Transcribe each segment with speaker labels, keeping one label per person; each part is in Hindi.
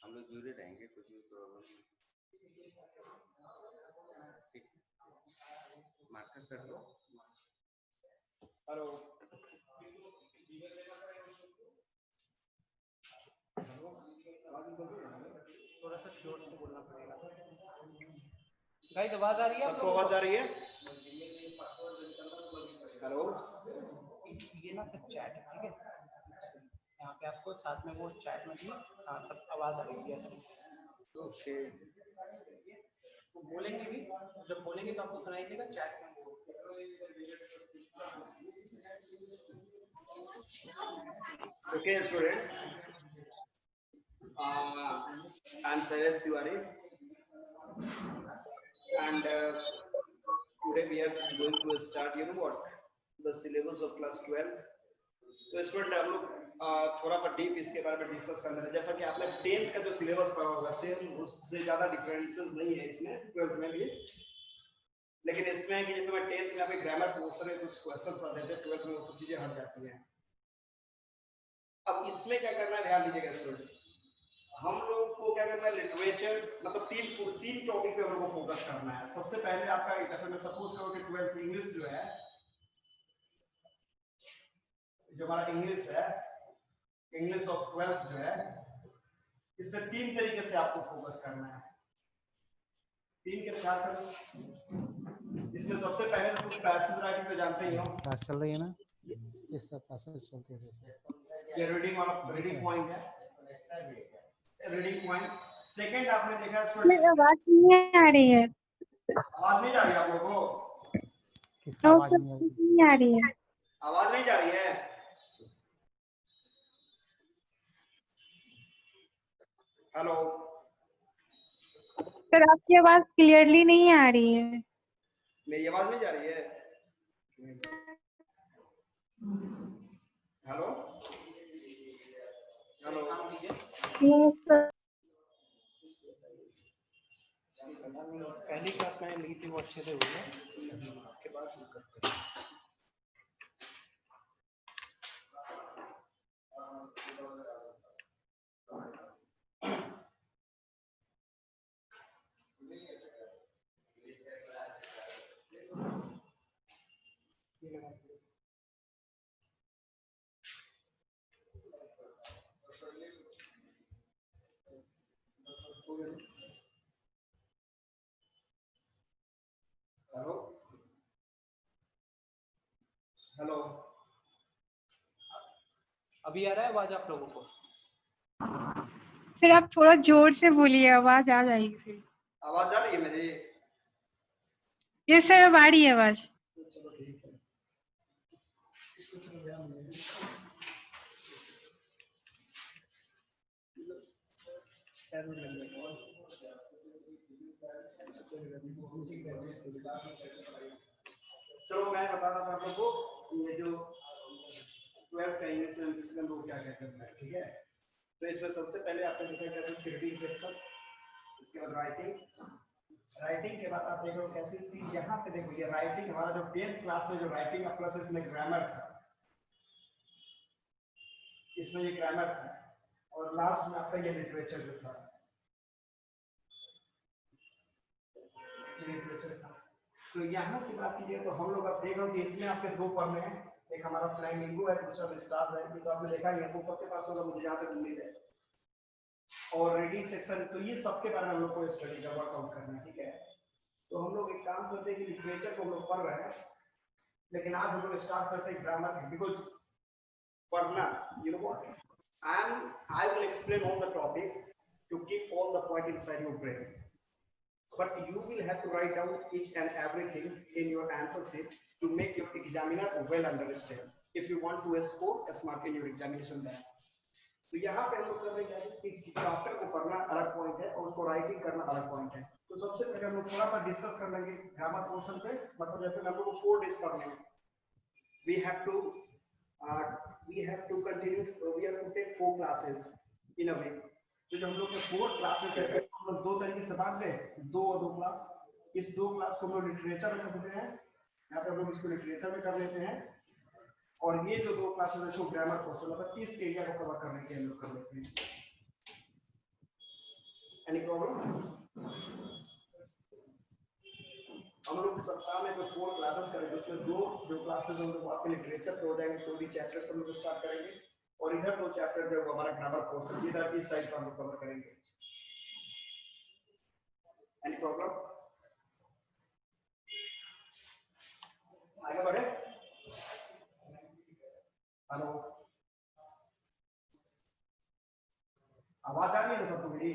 Speaker 1: हम लोग जुड़े रहेंगे, कुछ भी प्रॉब्लम ठीक। मार्कर कर लो।
Speaker 2: हेलो
Speaker 3: थोड़ा सा जोर से बोलना पड़ेगा। गाइस आवाज आ रही है?
Speaker 2: सबको आवाज आ रही है? हेलो,
Speaker 3: ये ना सब चैट है, ठीक है? यहाँ पे आपको साथ में वो चैट में भी हाँ सब आवाज आ रही है सब।
Speaker 2: ओके,
Speaker 3: तो बोलेंगे भी, जब बोलेंगे तो आपको सुनाई देगा चैट में।
Speaker 2: okay students, I'm Sayesh Tiwari and today we are just going to start the syllabus of class 12. तो स्टूडेंट हम लोग थोड़ा सा डीप इसके बारे में डिस्कस करना है। जैसा कि आपने 10th का जो सिलेबस पढ़ा होगा सेम उससे ज्यादा डिफरेंसेस नहीं है इसमें 12th में भी, लेकिन इसमें है कि जैसे मैं 10th में अभी ग्रामर पोर्शन में कुछ क्वेश्चंस आते थे, 12th में कुछ चीजें हट जाती हैं। अब इसमें क्या करना है ध्यान दीजिएगा स्टूडेंट, हम लोग को क्या करना है लिटरेचर मतलब तीन टॉपिक पे हम लोग को फोकस करना है। सबसे पहले आपका जैसे मैं सपोज करो कि 12th इंग्लिश जो है, जो हमारा इंग्लिश है, इंग्लिश ऑफ 12th जो है, इसमें 3 तरीके से आपको फोकस करना है। 3 के साथ इसमें सबसे पहले तो कुछ पैसेज राइटिंग तो जानते ही हो,
Speaker 4: क्लास चल रही है ना, इस सब पैसेज चलते हैं।
Speaker 2: ये रीडिंग वाला रीडिंग पॉइंट है, रीडिंग पॉइंट। सेकंड आपने देखा
Speaker 5: मेरी आवाज नहीं आ रही है।
Speaker 2: आवाज नहीं जा रही आप लोगों को?
Speaker 4: किसकी आवाज नहीं
Speaker 5: आ रही है?
Speaker 2: आवाज नहीं जा रही है? हेलो
Speaker 5: सर आपकी आवाज क्लियरली नहीं आ रही है।
Speaker 2: मेरी आवाज नहीं जा रही है? हेलो हेलो
Speaker 3: पहली क्लास मैंने ली थी वो अच्छे से हुई है, उसके बाद करते हैं।
Speaker 2: हेलो हेलो
Speaker 3: अभी आ रहा है आवाज आप लोगों को?
Speaker 5: सर आप थोड़ा जोर से बोलिए, आवाज आ जाएगी फिर।
Speaker 2: आवाज आ रही है मेरी?
Speaker 5: ये सर अब आ रही है आवाज।
Speaker 2: चलो ठीक है। चलो मैं बता रहा था आप लोगों को ये जो 12th का इंग्लिश में इसमें लोग क्या क्या करना है, ठीक है? तो इसमें सबसे पहले आपने देखा क्या था रीडिंग सेक्शन, इसके बाद राइटिंग, राइटिंग के बाद आप देखो कैसे इसकी यहाँ पे देखो ये राइटिंग हमारा जो 10th क्लास में जो राइटिंग का प्लस इसमें ग्रामर था, इसमें ये ग्रामर था, और लास्ट में आपका ये लिटरेचर जो था, लिटरेचर था। तो यहाँ की बात कीजिए तो हम लोग अब देख रहे हो कि इसमें आपके 2 पढ़ने हैं, एक हमारा फ्लामिंगो है, दूसरा स्टार्स है। ये तो आपने देखा ही है, ऊपर के पास होगा मुझे जहाँ तक उम्मीद है। और रीडिंग सेक्शन, तो ये सबके बारे में हम लोग को स्टडी का वर्कआउट करना है, ठीक है? तो हम लोग एक काम करते हैं कि लिटरेचर को हम लोग पढ़ रहे हैं, लेकिन आज हम लोग स्टार्ट करते हैं ग्रामर, बिकॉज पढ़ना you know what I will explain on the topic to keep all the point inside your brain, but you will have to write down each and everything in your answer sheet to make your examiner well understand if you want to score a smart in your examination there. तो यहाँ पे हम लोग कर रहे हैं कि चैप्टर को पढ़ना अलग पॉइंट है और उसको राइटिंग करना अलग पॉइंट है। तो सबसे पहले हम लोग थोड़ा सा डिस्कस कर लेंगे ग्रामर पोर्शन पे, मतलब जैसे हम लोग को 4 डेज पढ़ने हैं, we have to continue, we have to take 4 classes in a week। तो जो हम लोग के 4 क्लासेस है हम लोग 2 तरीके से बांट लें, 2 और 2 क्लास। इस 2 क्लास को हम लोग लिटरेचर में कर देते हैं, यहाँ पे हम लोग इसको लिटरेचर में कर लेते हैं, और ये जो 2 क्लासेस है इसको ग्रामर पोर्शन मतलब इस एरिया को कवर करने के लिए हम लोग कर लेते हैं। Any problem? हम लोग सप्ताह में कोई 4 क्लासेस करेंगे, उसमें दो जो क्लासेस हम लोग आपके लिटरेचर पे हो जाएंगे, तो भी चैप्टर्स हम लोग स्टार्ट करेंगे, और इधर 2 चैप्टर जो हमारा ग्रामर कोर्स है इधर इस साइड पर हम लोग कवर करेंगे। Any problem? आगे बढ़े? हेलो, आवाज आ रही है ना सबको मेरी?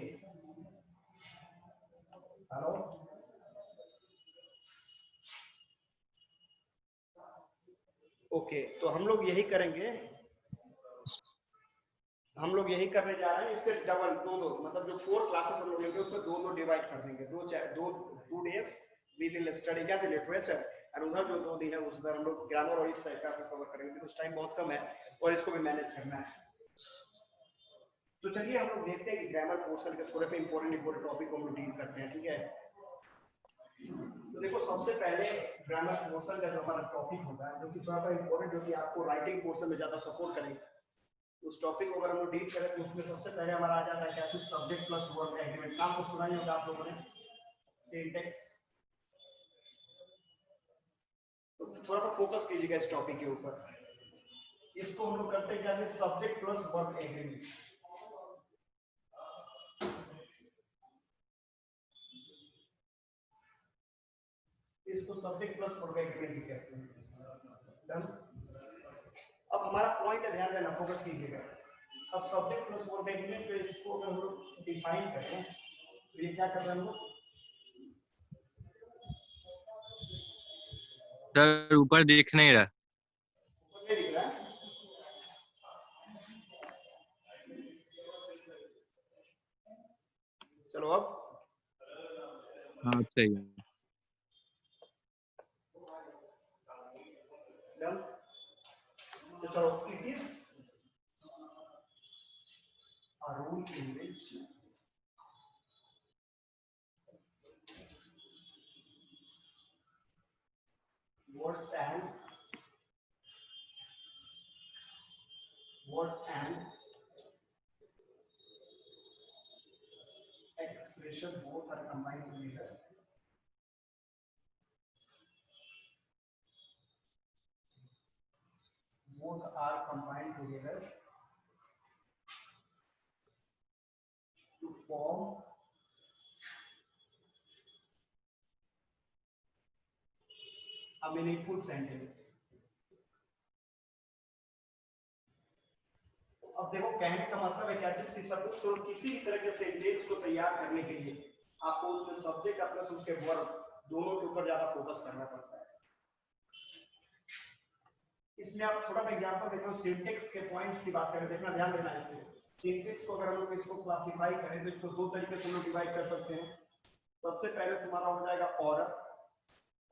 Speaker 2: हेलो, ओके, तो हम लोग यही करेंगे, हम लोग यही करने जा रहे हैं। इसके डबल दो मतलब जो 4 क्लासेस हम लोग लेंगे उसमें दो डिवाइड कर देंगे, 2 डेज वी विल स्टडी क्या लिटरेचर, और उधर जो 2 दिन है उधर हम लोग ग्रामर और इस साइड का कवर करेंगे, तो टाइम बहुत कम है और इसको भी मैनेज करना है। तो चलिए हम लोग देखते हैं कि ग्रामर पोर्शन के थोड़े से इंपॉर्टेंट टॉपिक को हम लोग डील करते हैं, ठीक है? तो देखो सबसे पहले ग्रामर पोर्शन का जो हमारा टॉपिक होता है, जो कि थोड़ा सा इंपॉर्टेंट, जो कि आपको राइटिंग पोर्शन में ज्यादा सपोर्ट करेगा, उस टॉपिक को अगर हम लोग डील करें तो उसमें सबसे पहले हमारा आ जाता है क्या, सब्जेक्ट प्लस वर्ब एग्रीमेंट। नाम तो सुना ही होगा आप लोगों ने, सिंटैक्स। तो थोड़ा सा फोकस कीजिएगा इस टॉपिक के ऊपर। इसको हम लोग करते हैं क्या, सब्जेक्ट प्लस वर्ब एग्रीमेंट। इसको सब्जेक्ट प्लस वर्ब एग्रीमेंट भी कहते हैं। डन? अब हमारा पॉइंट है, ध्यान देना, फोकस कीजिएगा। अब सब्जेक्ट प्लस वर्ब एग्रीमेंट पे इसको अगर हम लोग डिफाइन करें तो ये क्या कर रहे हैं हम लोग?
Speaker 6: सर ऊपर दिख नहीं रहा।
Speaker 2: ऊपर दिख रहा है? चलो अब
Speaker 6: हाँ सही है।
Speaker 2: डन? तो चलो, it is a rule in which words and expression both are combined together. Both are combined together to form a meaningful sentence. अब देखो कहने का मतलब है क्या चीज की सब तो किसी भी तरह के सेंटेंस को तैयार करने के लिए आपको उसमें सब्जेक्ट प्लस उसके वर्ब दोनों के ऊपर ज्यादा फोकस करना पड़ता है। इसमें आप थोड़ा सा एग्जांपल देखो, सिंटैक्स के पॉइंट्स की बात करें, देखना ध्यान देना है इसमें। सिंटैक्स को अगर हम लोग इसको क्लासिफाई करें तो इसको 2 तरीके से हम लोग डिवाइड कर सकते हैं। सबसे पहले तुम्हारा हो जाएगा ऑर्डर,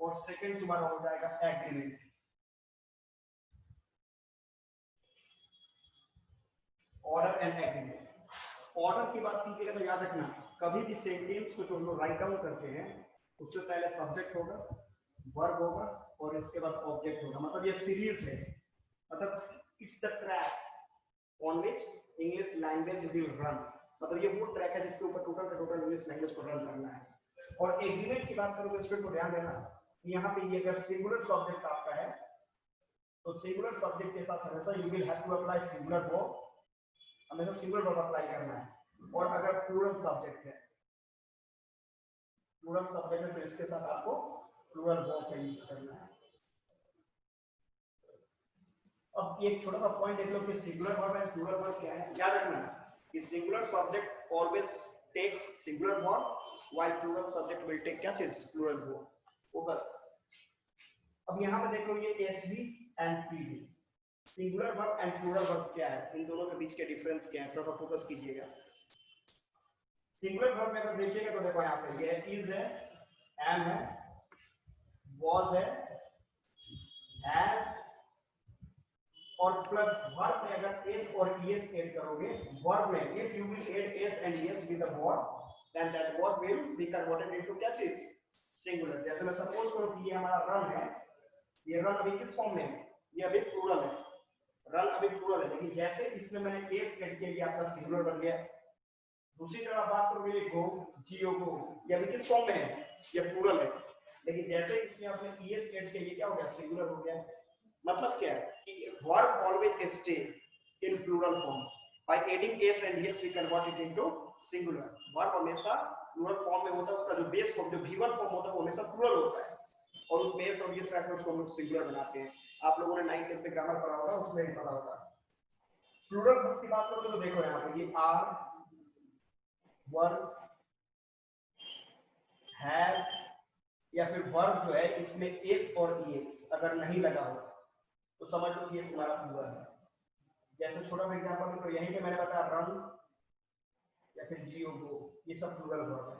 Speaker 2: और सेकंड तुम्हारा हो जाएगा agreement. Order and agreement. Order की बात कीजिएगा तो याद रखना, कभी भी सेंटेंस को जो हम लोग राइट डाउन करते हैं उससे पहले सब्जेक्ट होगा, वर्ब होगा और इसके बाद ऑब्जेक्ट होगा। मतलब ये सीरीज है, मतलब it's the track on which English language will run. मतलब ये वो ट्रैक है जिसके ऊपर टोटल इंग्लिश लैंग्वेज को रन करना है। और एग्रीमेंट की बात करोगे स्टूडेंट को ध्यान देना, यहाँ पे ये अगर सिंगुलर सब्जेक्ट आपका है तो सिंगुलर सब्जेक्ट के साथ हमेशा you will have to apply singular verb, हमेशा सिंगुलर वर्ब अप्लाई करना है। और अगर प्लूरल सब्जेक्ट है, प्लूरल सब्जेक्ट है तो इसके साथ आपको प्लूरल वर्ब का यूज करना है। अब एक छोटा सा पॉइंट देख लो कि singular verb and plural verb क्या है। याद रखना कि singular subject always takes singular verb while plural subject will take क्या चीज, प्लूरल वर्ब। फोकस। अब यहां पे देख लो ये SV and PV, singular verb and plural verb क्या है, इन दोनों के बीच के डिफरेंस क्या है, थोड़ा फोकस कीजिएगा। सिंगुलर वर्ब में अगर देखिएगा तो देखो यहाँ पे ये इज है, एम है, वाज है, हैज, और प्लस वर्ब में अगर एस और ईएस ऐड करोगे, वर्ब में if you will add S and ES with the verb then that verb will be converted into क्या चीज, सिंगुलर। जैसे मैं सपोज करो कि ये हमारा रन है, ये रन अभी किस फॉर्म में है, ये अभी प्लूरल है, रन अभी प्लूरल है, लेकिन जैसे इसमें मैंने एस ऐड किया ये आपका सिंगुलर बन गया। दूसरी तरफ बात करोगे ये गो, जियो गो, ये अभी किस फॉर्म में है, ये प्लूरल है, लेकिन जैसे इसमें आपने ईएस ऐड किया ये क्या हो गया, सिंगुलर हो गया। मतलब क्या है कि verb always stay in plural form, by adding S and S we convert it into singular. Verb हमेशा प्लूरल फॉर्म में होता है, उसका जो बेस फॉर्म जो V1 फॉर्म होता है वो हमेशा प्लूरल होता है, और उस बेस और एस रखकर उसको हम लोग सिंगुलर बनाते हैं। आप लोगों ने 9th में ग्रामर पढ़ा होगा, उसमें भी पढ़ा होगा। प्लूरल वर्ब की बात करो तो देखो यहाँ पे ये आर, वर्ब, हैव, या फिर वर्ब जो है इसमें एस और ईएस अगर नहीं लगा हो तो समझ लो ये तुम्हारा प्लूरल है। जैसे छोटा सा एग्जांपल तो यहीं पे मैंने बताया रन या फिर जियो गो, ये सब प्लूरल वर्ब है।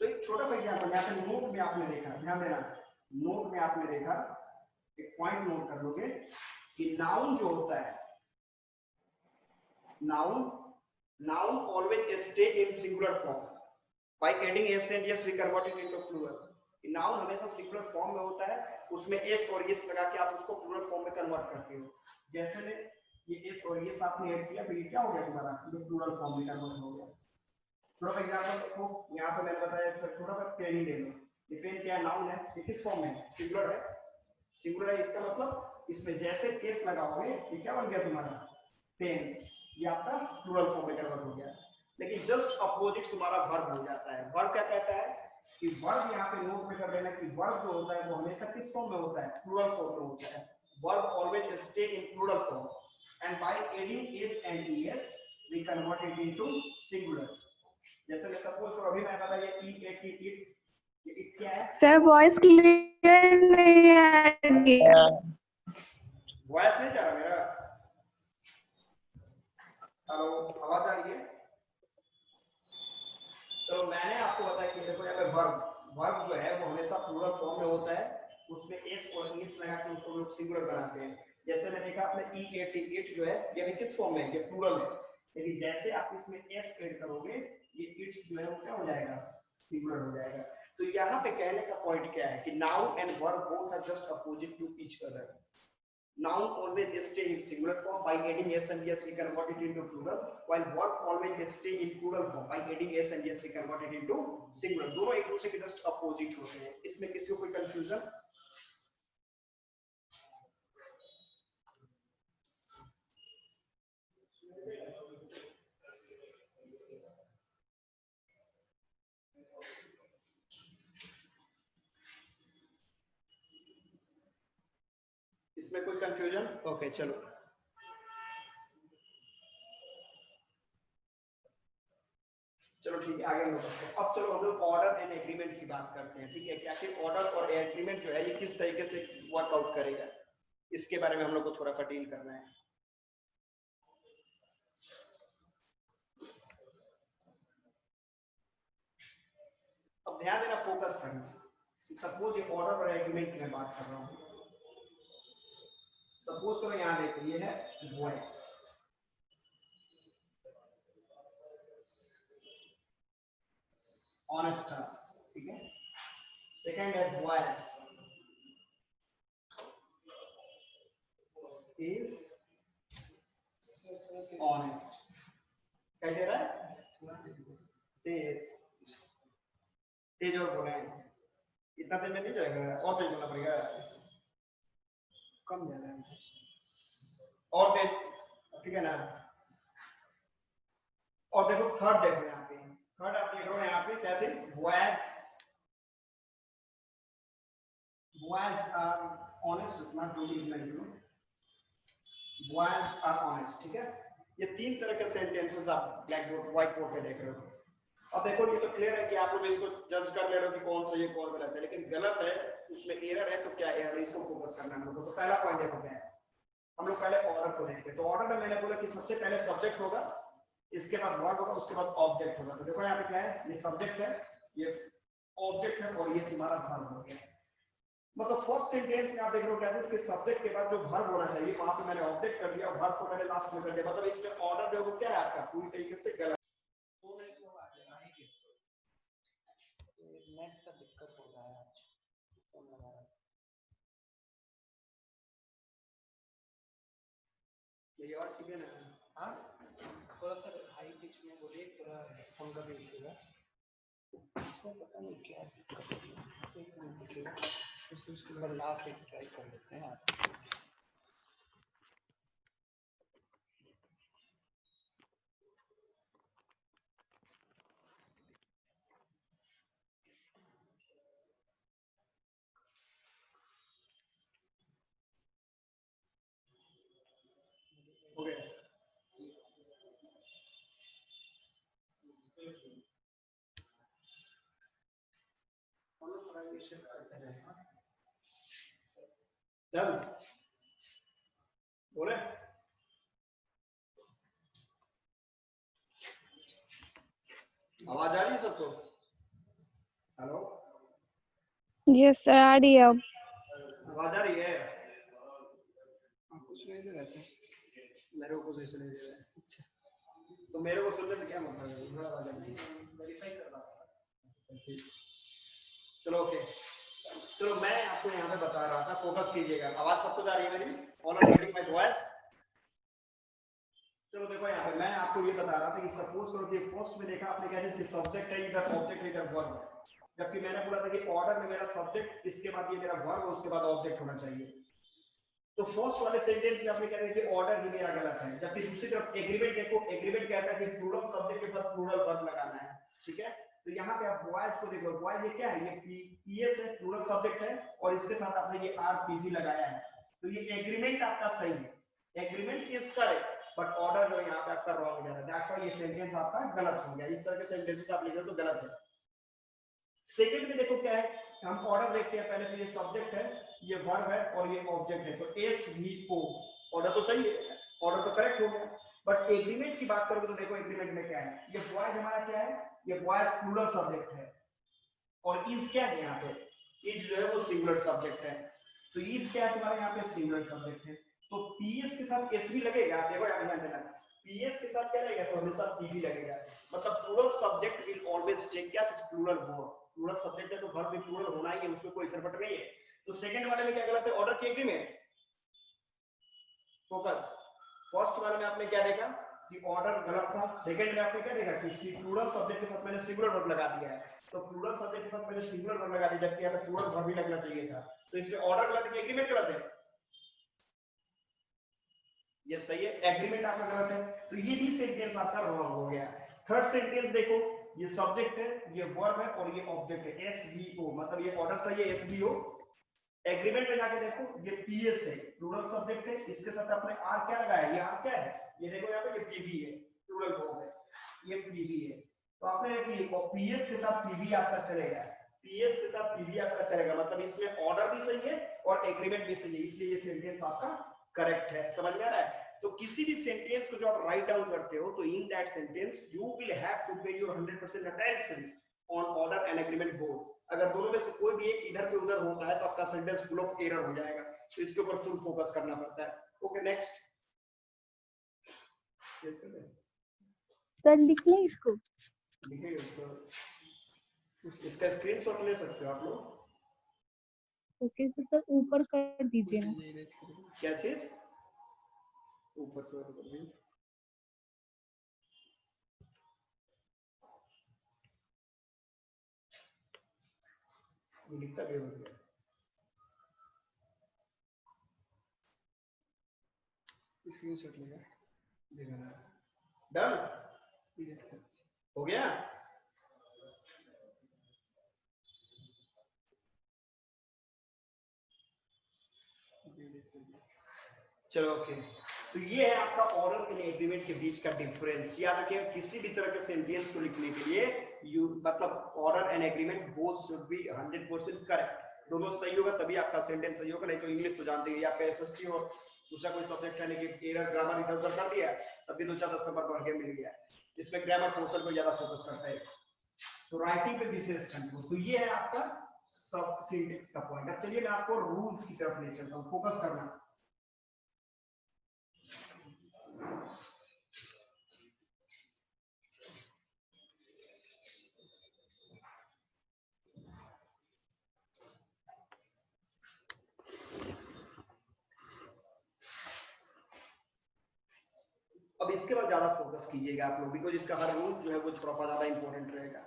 Speaker 2: तो एक छोटा सा एग्जांपल यहाँ पे नोट में आपने देखा, ध्यान देना, नोट में आपने देखा, एक पॉइंट नोट कर लोगे कि नाउन जो होता है, noun always stay in singular form, by adding S and S we convert it into plural. Noun हमेशा सिंगुलर फॉर्म में होता है, उसमें एस और एस लगा के आप उसको प्लूरल फॉर्म में कन्वर्ट करते हो। जैसे में ये एस और एस आपने ऐड किया तो ये क्या हो गया तुम्हारा, ये प्लूरल फॉर्म में कन्वर्ट हो गया। थोड़ा सा एग्जांपल देखो, यहाँ पे मैंने बताया थोड़ा सा पेन ले लो, ये पेन क्या नाउन है, ये किस फॉर्म में, सिंगुलर है, सिंगुलर है, इसका मतलब इसमें जैसे एस लगाओगे ये क्या बन गया तुम्हारा, पेन, ये आपका प्लूरल फॉर्म में कन्वर्ट हो गया। लेकिन जस्ट अपोजिट तुम्हारा वर्ब हो जाता है। वर्ब क्या कहता है कि वर्ब यहाँ पे नोट में कर लेना कि वर्ब जो होता है वो हमेशा किस फॉर्म में होता है, प्लूरल फॉर्म में होता है। Verb always stay in plural form and by adding S and ES we convert it into singular. जैसे मैं सपोज करो अभी मैंने बताया ये ईट, ये इट क्या है,
Speaker 7: सर वॉइस क्लियर नहीं आ रही है।
Speaker 2: वॉइस नहीं जा रहा मेरा, हेलो आवाज आ रही है। तो मैंने आपको बताया कि देखो यहाँ पे वर्ब जो है वो हमेशा प्लूरल फॉर्म में होता है, उसमें एस और एस लगा के उसको लोग सिंगुलर बनाते हैं। जैसे मैंने देखा आपने ईट जो है ये भी किस फॉर्म में है, ये प्लूरल है, लेकिन जैसे आप इसमें एस ऐड करोगे ये इट्स जो है वो क्या हो जाएगा, सिंगुलर हो जाएगा। तो यहाँ पे कहने का पॉइंट क्या है कि noun and verb both are just opposite to each other. Noun always stay in singular form, by adding s and s we convert it into plural, while verb always stay in plural form, by adding s and s we convert it into singular। दोनों एक दूसरे के जस्ट अपोजिट होते हैं, इसमें किसी को कोई कंफ्यूजन? इसमें कोई कंफ्यूजन? ओके चलो ठीक है, आगे हम बढ़ते हैं। अब चलो हम लोग ऑर्डर एंड एग्रीमेंट की बात करते हैं, ठीक है, क्या कि ऑर्डर और एग्रीमेंट जो है ये किस तरीके से वर्कआउट करेगा, इसके बारे में हम लोग को थोड़ा सा डील करना है। अब ध्यान देना, फोकस करना। सपोज ये ऑर्डर और एग्रीमेंट की मैं बात कर रहा हूँ, सपोज करो यहाँ देखो ये है वॉइस, ऑनेस्ट, ठीक है, सेकंड है वॉइस इज ऑनेस्ट, क्या दे रहा है, तेज और बोले, इतना तेज में नहीं जाएगा, और तेज बोलना पड़ेगा, कम जाएगा और तेज, ठीक है ना। और देखो थर्ड देखो यहाँ पे, थर्ड आप लिख रहे हो यहाँ पे क्या चीज, boys are honest, not जो भी लिखना है, boys are honest, ठीक है। ये तीन तरह के सेंटेंसेस आप ब्लैक बोर्ड व्हाइट बोर्ड पे देख रहे हो। अब देखो ये तो क्लियर है कि आप लोग इसको जज कर ले रहे हो कि कौन सही है कौन गलत है, लेकिन गलत है उसमें एरर है, तो क्या एरर है इसको फोकस करना है हम लोग को। तो पहला पॉइंट देखो क्या है, हम लोग पहले ऑर्डर को देखते हैं। तो ऑर्डर में मैंने बोला कि सबसे पहले सब्जेक्ट होगा, इसके बाद वर्ब होगा, उसके बाद ऑब्जेक्ट होगा। तो देखो यहाँ पे क्या है, ये सब्जेक्ट है, ये ऑब्जेक्ट है और ये तुम्हारा वर्ब हो गया। मतलब फर्स्ट सेंटेंस में आप देख रहे हो क्या है, इसके सब्जेक्ट के बाद जो वर्ब होना चाहिए वहां पे मैंने ऑब्जेक्ट कर दिया, वर्ब को मैंने लास्ट में कर दिया, मतलब इसमें ऑर्डर जो है वो क्या है आपका पूरी तरीके से गलत।
Speaker 3: नेट का दिक्कत हो रहा है आज, फोन लगा रहा है।
Speaker 2: ये और चीजें ना,
Speaker 3: हाँ थोड़ा सा हाई पिच में बोलिए, थोड़ा फोन का भी इशू है, इसमें पता नहीं क्या दिक्कत है। एक मिनट रुकिएगा, उसके बाद लास्ट एक ट्राई कर लेते हैं आप।
Speaker 2: हो गया। डन बोले आवाज आ रही है सबको? हेलो,
Speaker 7: यस सर आ रही है अब।
Speaker 2: आवाज आ रही है?
Speaker 3: कुछ नहीं दे रहे थे,
Speaker 2: मेरे को कुछ नहीं दे रहा है। अच्छा, तो मेरे को सुनने से क्या मतलब है? थोड़ा आवाज आ रही है, वेरीफाई कर रहा था। चलो ओके, चलो मैं आपको यहाँ पे बता रहा था, फोकस कीजिएगा। आवाज सबको जा रही है मेरी? All are getting my voice? चलो देखो यहाँ पे मैं आपको ये बता रहा था कि सपोज करो कि फर्स्ट में देखा आपने क्या जिसकी सब्जेक्ट है, इधर ऑब्जेक्ट है, इधर वर्ब है। जबकि मैंने बोला था कि ऑर्डर में मेरा सब्जेक्ट, इसके बाद ये मेरा वर्ब और उसके बाद ऑब्जेक्ट होना चाहिए। तो फर्स्ट वाले सेंटेंस में आपने कह रहे हैं कि ऑर्डर ही मेरा गलत है। जबकि दूसरी तरफ एग्रीमेंट देखो, एग्रीमेंट कहता है कि प्लूरल सब्जेक्ट के बाद प्लूरल वर्ब लगाना है, ठीक है? तो यहाँ पे आप बॉयज को देखो, बॉयज ये क्या है? ये पीएस है, प्लूरल सब्जेक्ट है, और इसके साथ आपने ये आरपीवी लगाया है। तो ये एग्रीमेंट आपका सही है, agreement is correct, but order जो यहाँ पे आपका रॉन्ग हो जाता है। दैट्स व्हाई ये सेंटेंस आपका गलत हो गया। इस तरह के सेंटेंसेस आप लिख रहे हो तो गलत है। सेकंड में देखो क्या है, हम ऑर्डर देखते हैं। पहले तो ये सब्जेक्ट है, ये वर्ब है और ये ऑब्जेक्ट है, तो एस वी ओ, ऑर्डर तो सही है, ऑर्डर तो करेक्ट हो गया। बट एग्रीमेंट की बात करोगे तो देखो एग्रीमेंट में क्या है, ये बॉयज हमारा क्या है, ये बॉयज प्लूरल सब्जेक्ट है, और इज क्या है यहाँ पे, इज जो है वो सिंगुलर सब्जेक्ट है। तो इज क्या है तुम्हारे यहाँ पे, सिंगुलर सब्जेक्ट है। तो पीएस के साथ एस भी लगेगा, देखो यहाँ ध्यान देना, पीएस के साथ क्या लगेगा, तो हमेशा पीवी लगेगा। मतलब plural subject will always take क्या, प्लूरल वर्ब। प्लूरल सब्जेक्ट है तो वर्ब भी प्लूरल होना ही है, उसमें कोई फर्क नहीं है। तो सेकंड वाले में क्या गलत है, ऑर्डर की एग्रीमेंट, फोकस। फर्स्ट वाले में आपने क्या देखा कि ऑर्डर गलत था, सेकंड में आपने क्या देखा कि प्लूरल सब्जेक्ट के साथ मैंने सिंगुलर वर्ब लगा दिया है। तो प्लूरल सब्जेक्ट के साथ मैंने सिंगुलर वर्ब लगा दिया, जबकि यहाँ पे प्लूरल वर्ब भी लगना चाहिए था। तो इसमें ऑर्डर गलत है, एग्रीमेंट गलत है? ये सही है, एग्रीमेंट आपका गलत है। तो ये भी सेंटेंस आपका रॉन्ग हो गया। थर्ड सेंटेंस देखो, ये सब्जेक्ट है, ये वर्ब है और ये ऑब्जेक्ट है, एस वी ओ, मतलब ये ऑर्डर सही है, एस वी ओ। एग्रीमेंट में जाके देखो, ये पीएस है, प्लूरल सब्जेक्ट है, इसके साथ आपने आर क्या लगाया, ये आर क्या है, ये देखो यहाँ पे ये पीवी है, प्लूरल वर्ब है, ये पीवी है। तो आपने पीएस के साथ पीवी आपका चलेगा, पीएस के साथ पीवी आपका चलेगा, मतलब इसमें ऑर्डर भी सही है और एग्रीमेंट भी सही है, इसलिए ये सेंटेंस आपका करेक्ट है। समझ में आ रहा है? तो किसी भी सेंटेंस को जो आप राइट डाउन करते हो, तो in that sentence you will have to pay your 100% attention on order and agreement both. अगर दोनों में से कोई भी एक इधर के उधर होता है तो आपका सेंटेंस फुल ऑफ एरर हो जाएगा, तो इसके ऊपर फुल फोकस करना पड़ता है। ओके नेक्स्ट,
Speaker 7: सर लिख लें इसको?
Speaker 2: लिखिए, इसका स्क्रीनशॉट ले सकते हो आप लोग।
Speaker 7: ओके सर ऊपर कर दीजिए ना।
Speaker 2: क्या चीज ऊपर कर दीजिए, लिखता भी हो गया, स्क्रीनशॉट लेगा, देखना। डन हो गया। चलो ओके, तो ये है आपका ऑर्डर एंड एग्रीमेंट के बीच का डिफरेंस। याद रखिए किसी भी तरह के सेंटेंस को लिखने के लिए यू मतलब order and agreement both should be 100% correct, दोनों सही होगा तभी आपका सेंटेंस सही होगा। नहीं तो इंग्लिश तो जानते हैं, या पे एसएसटी हो, दूसरा कोई सब्जेक्ट है लेकिन एरर ग्रामर इधर उधर कर दिया तब भी 2-4-10 नंबर बढ़ के मिल गया। इसमें ग्रामर पोर्शन को ज्यादा फोकस करता है, तो राइटिंग पे विशेष कंट्रोल। तो ये है आपका सब सिंटेक्स का पॉइंट। अब चलिए मैं आपको रूल्स की तरफ ले चलता हूँ, फोकस करना। अब इसके बाद ज्यादा फोकस कीजिएगा आप लोग, बिकॉज इसका हर रूल जो है वो थोड़ा ज्यादा इंपॉर्टेंट रहेगा।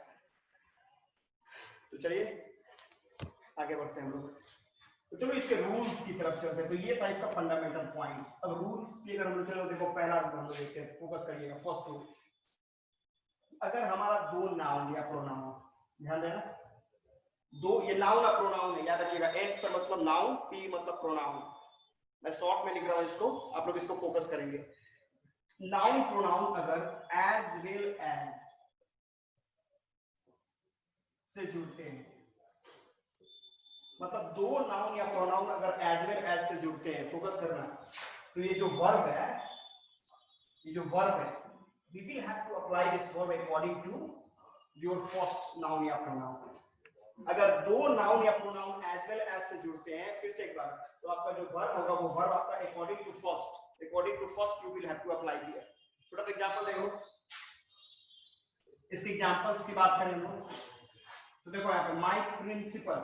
Speaker 2: तो चलिए आगे बढ़ते हैं हम लोग। तो चलो इसके रूल्स की तरफ चलते हैं। तो ये टाइप का फंडामेंटल पॉइंट्स। अब रूल्स की अगर हम लोग चलो, देखो पहला रूल हम लोग देखते हैं, फोकस करिएगा। फर्स्ट रूल, अगर हमारा दो नाउन या प्रोनाउन, ध्यान देना, दो, ये नाउन या प्रोनाउन है, याद रखिएगा। एन से मतलब नाउन, पी मतलब प्रोनाउन। मैं शॉर्ट में लिख रहा हूं इसको, आप लोग इसको फोकस करेंगे। नाउन प्रोनाउन अगर एज वेल एज से जुड़ते हैं, मतलब दो नाउन या प्रोनाउन अगर एज वेल एज से जुड़ते हैं, फोकस करना। तो ये जो वर्ब है, ये जो वर्ब है, we will have to apply this verb according to your first noun या pronoun। अगर दो नाउन या प्रोनाउन एज वेल एज से जुड़ते हैं, फिर से एक बार, तो आपका जो वर्ब होगा वो वर्ब आपका according to first you will have to apply here। छोटा सा एग्जांपल देखो, इसके एग्जांपल्स की बात करें हम लोग, तो देखो यहाँ पे my principal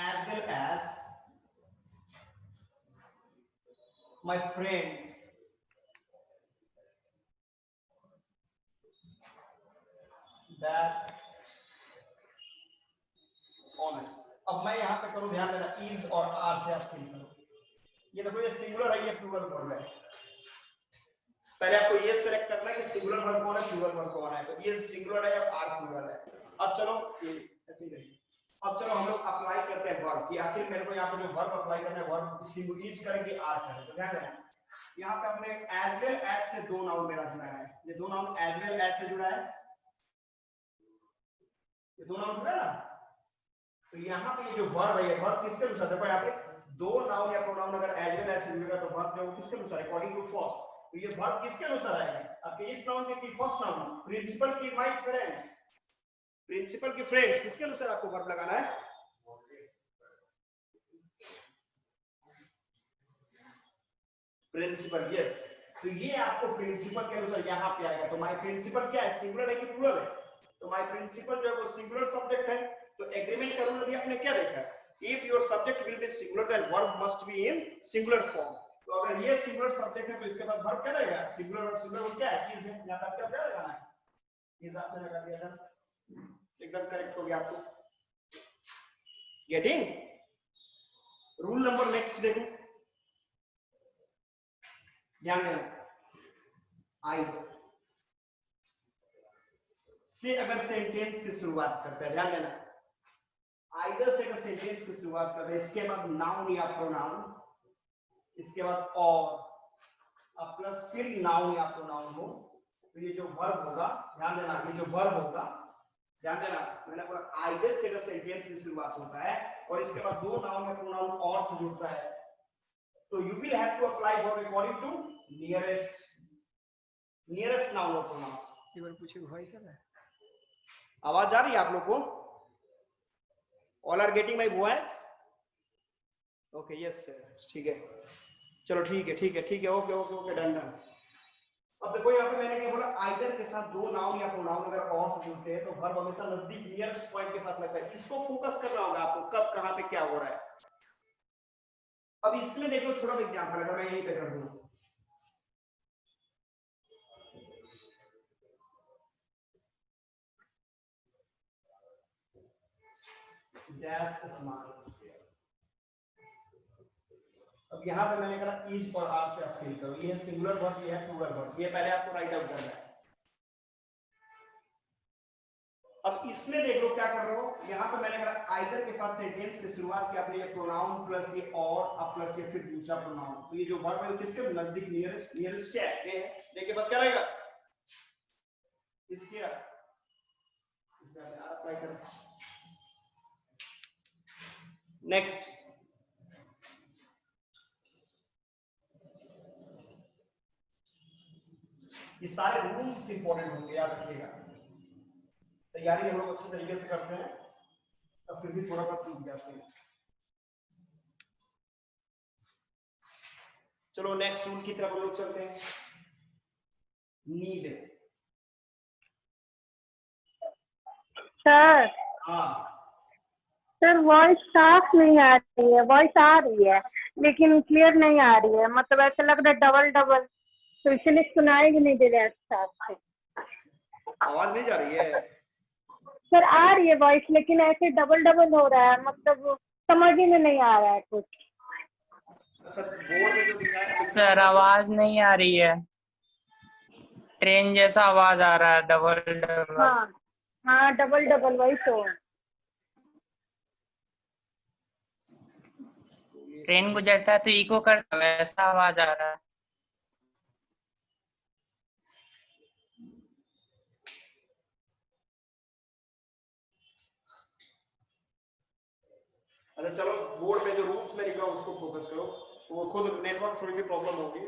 Speaker 2: as well as my friends that's honest। अब मैं यहाँ पे करूँ, ध्यान देना, is और are से आप फिल करो। ये देखो, ये सिंगुलर है, ये प्लूरल वर्ब है। पहले आपको ये सिलेक्ट करना है कि सिंगुलर वर्ब कौन है, प्लूरल वर्ब कौन है। तो ये सिंगुलर है या आर प्लूरल है। अब चलो अब चलो हम लोग अप्लाई करते हैं वर्ब कि आखिर मेरे को यहाँ पे जो वर्ब अप्लाई करना है, वर्ब सिंगुलर करेंगे, आर करेंगे। तो ध्यान देना, यहाँ पे हमने एज वेल एज से दो नाउन मेरा जुड़ा है, ये दो नाउन एज वेल एज से जुड़ा है, ये दो नाउन जुड़ा है ना। तो यहाँ पे ये जो वर्ब है, ये वर्ब किसके अनुसार, देखो यहाँ पे दो नाउन या प्रोनाउन अगर एज वेल एज से जुड़ेगा तो वर्ब जो किसके अनुसार, अकॉर्डिंग टू फर्स्ट। तो ये वर्ब किसके अनुसार आएगा, आपके इस नाउन की फर्स्ट नाउन, प्रिंसिपल की माय फ्रेंड्स, प्रिंसिपल की फ्रेंड्स, किसके अनुसार आपको वर्ब लगाना है, प्रिंसिपल। यस, तो ये आपको प्रिंसिपल के अनुसार यहाँ पे आएगा। तो माय प्रिंसिपल क्या है, सिंगुलर है कि प्लूरल है। तो माय प्रिंसिपल जो है वो सिंगुलर सब्जेक्ट है। तो एग्रीमेंट का रूल अभी आपने क्या देखा है, if your subject will be singular then verb must be in singular form. तो अगर ये सिंगुलर सब्जेक्ट है तो इसके बाद वर्ब क्या रहेगा, सिंगुलर। वर्ब सिंगुलर वर्ब क्या है, इज है। यहाँ पे आपको क्या लगाना है, इज आपने लगा दिया था, एकदम करेक्ट हो गया आपको। गेटिंग रूल नंबर नेक्स्ट देखो, ध्यान देना, आई से अगर सेंटेंस की शुरुआत करते हैं, ध्यान देना, आइदर से अगर सेंटेंस की शुरुआत करते हैं, इसके बाद नाउन या प्रोनाउन, इसके बाद और अब प्लस फिर नाउन या प्रोनाउन हो, तो ये जो वर्ब होगा, ध्यान देना, ये जो वर्ब होगा, ध्यान देना, मैंने बोला आइदर से अगर सेंटेंस की शुरुआत होता है और इसके बाद दो नाउन या प्रोनाउन और से जुड़ता है, तो you will have to apply verb according to nearest noun और प्रोनाउन।
Speaker 3: एक बार पूछिए भाई सर,
Speaker 2: आवाज आ रही है आप लोग को, all are getting my voice, okay, yes sir, ठीक है, चलो ठीक है, ठीक है, ठीक है, okay okay okay, done done. अब देखो यहाँ पे मैंने क्या बोला, आइदर के साथ दो नाउन या प्रोनाउन अगर और से जुड़ते हैं तो वर्ब हमेशा नजदीक नियरेस्ट पॉइंट के साथ लगता है। इसको फोकस करना होगा आपको, कब कहां पे क्या हो रहा है। अब इसमें देखो छोटा सा एग्जांपल, अगर मैं यहीं पे कर दूं, डैश स्मार्ट, अब यहाँ पे मैंने कहा इज और आर से आप फिल करो, ये सिंगुलर वर्ब, ये है प्लूरल वर्ब, ये पहले आपको राइट आउट करना है। अब इसमें देख लो क्या कर रहे हो, यहाँ पे मैंने कहा आइदर के साथ सेंटेंस की शुरुआत की आपने, ये प्रोनाउन प्लस ये और, अब प्लस ये फिर दूसरा प्रोनाउन, तो ये जो वर्ब है किसके नजदीक, नियरेस्ट, नियरेस्ट क्या है, ये देखिए बस क्या रहेगा, इसके अप्लाई करो। नेक्स्ट, ये सारे रूल्स इंपॉर्टेंट होंगे, याद रखिएगा। तैयारी हम लोग अच्छे तरीके से करते हैं, अब फिर भी थोड़ा बहुत चूक जाते हैं। चलो नेक्स्ट रूल की तरफ हम लोग चलते हैं। नीड,
Speaker 7: सर
Speaker 2: हाँ
Speaker 7: सर वॉइस साफ नहीं आ रही है, वॉइस आ रही है लेकिन क्लियर नहीं आ रही है, मतलब ऐसा लग रहा है डबल डबल, तो इसलिए सुनाई भी नहीं दे रहा है साफ से।
Speaker 2: आवाज नहीं जा रही है?
Speaker 7: सर आ रही है वॉइस लेकिन ऐसे डबल डबल हो रहा है, मतलब समझ ही में नहीं आ रहा है कुछ।
Speaker 2: अच्छा, बोर्ड में जो दिखा है
Speaker 3: सर आवाज नहीं आ रही है, ट्रेन जैसा आवाज आ रहा है, डबल डबल।
Speaker 7: हाँ हाँ डबल डबल वही तो।
Speaker 3: ट्रेन गुजरता है तो इको करता है, वैसा आवाज आ रहा है।
Speaker 2: अच्छा चलो, बोर्ड में जो रूल्स में लिखा है उसको फोकस करो, तो वो खुद नेटवर्क थोड़ी सी प्रॉब्लम होगी।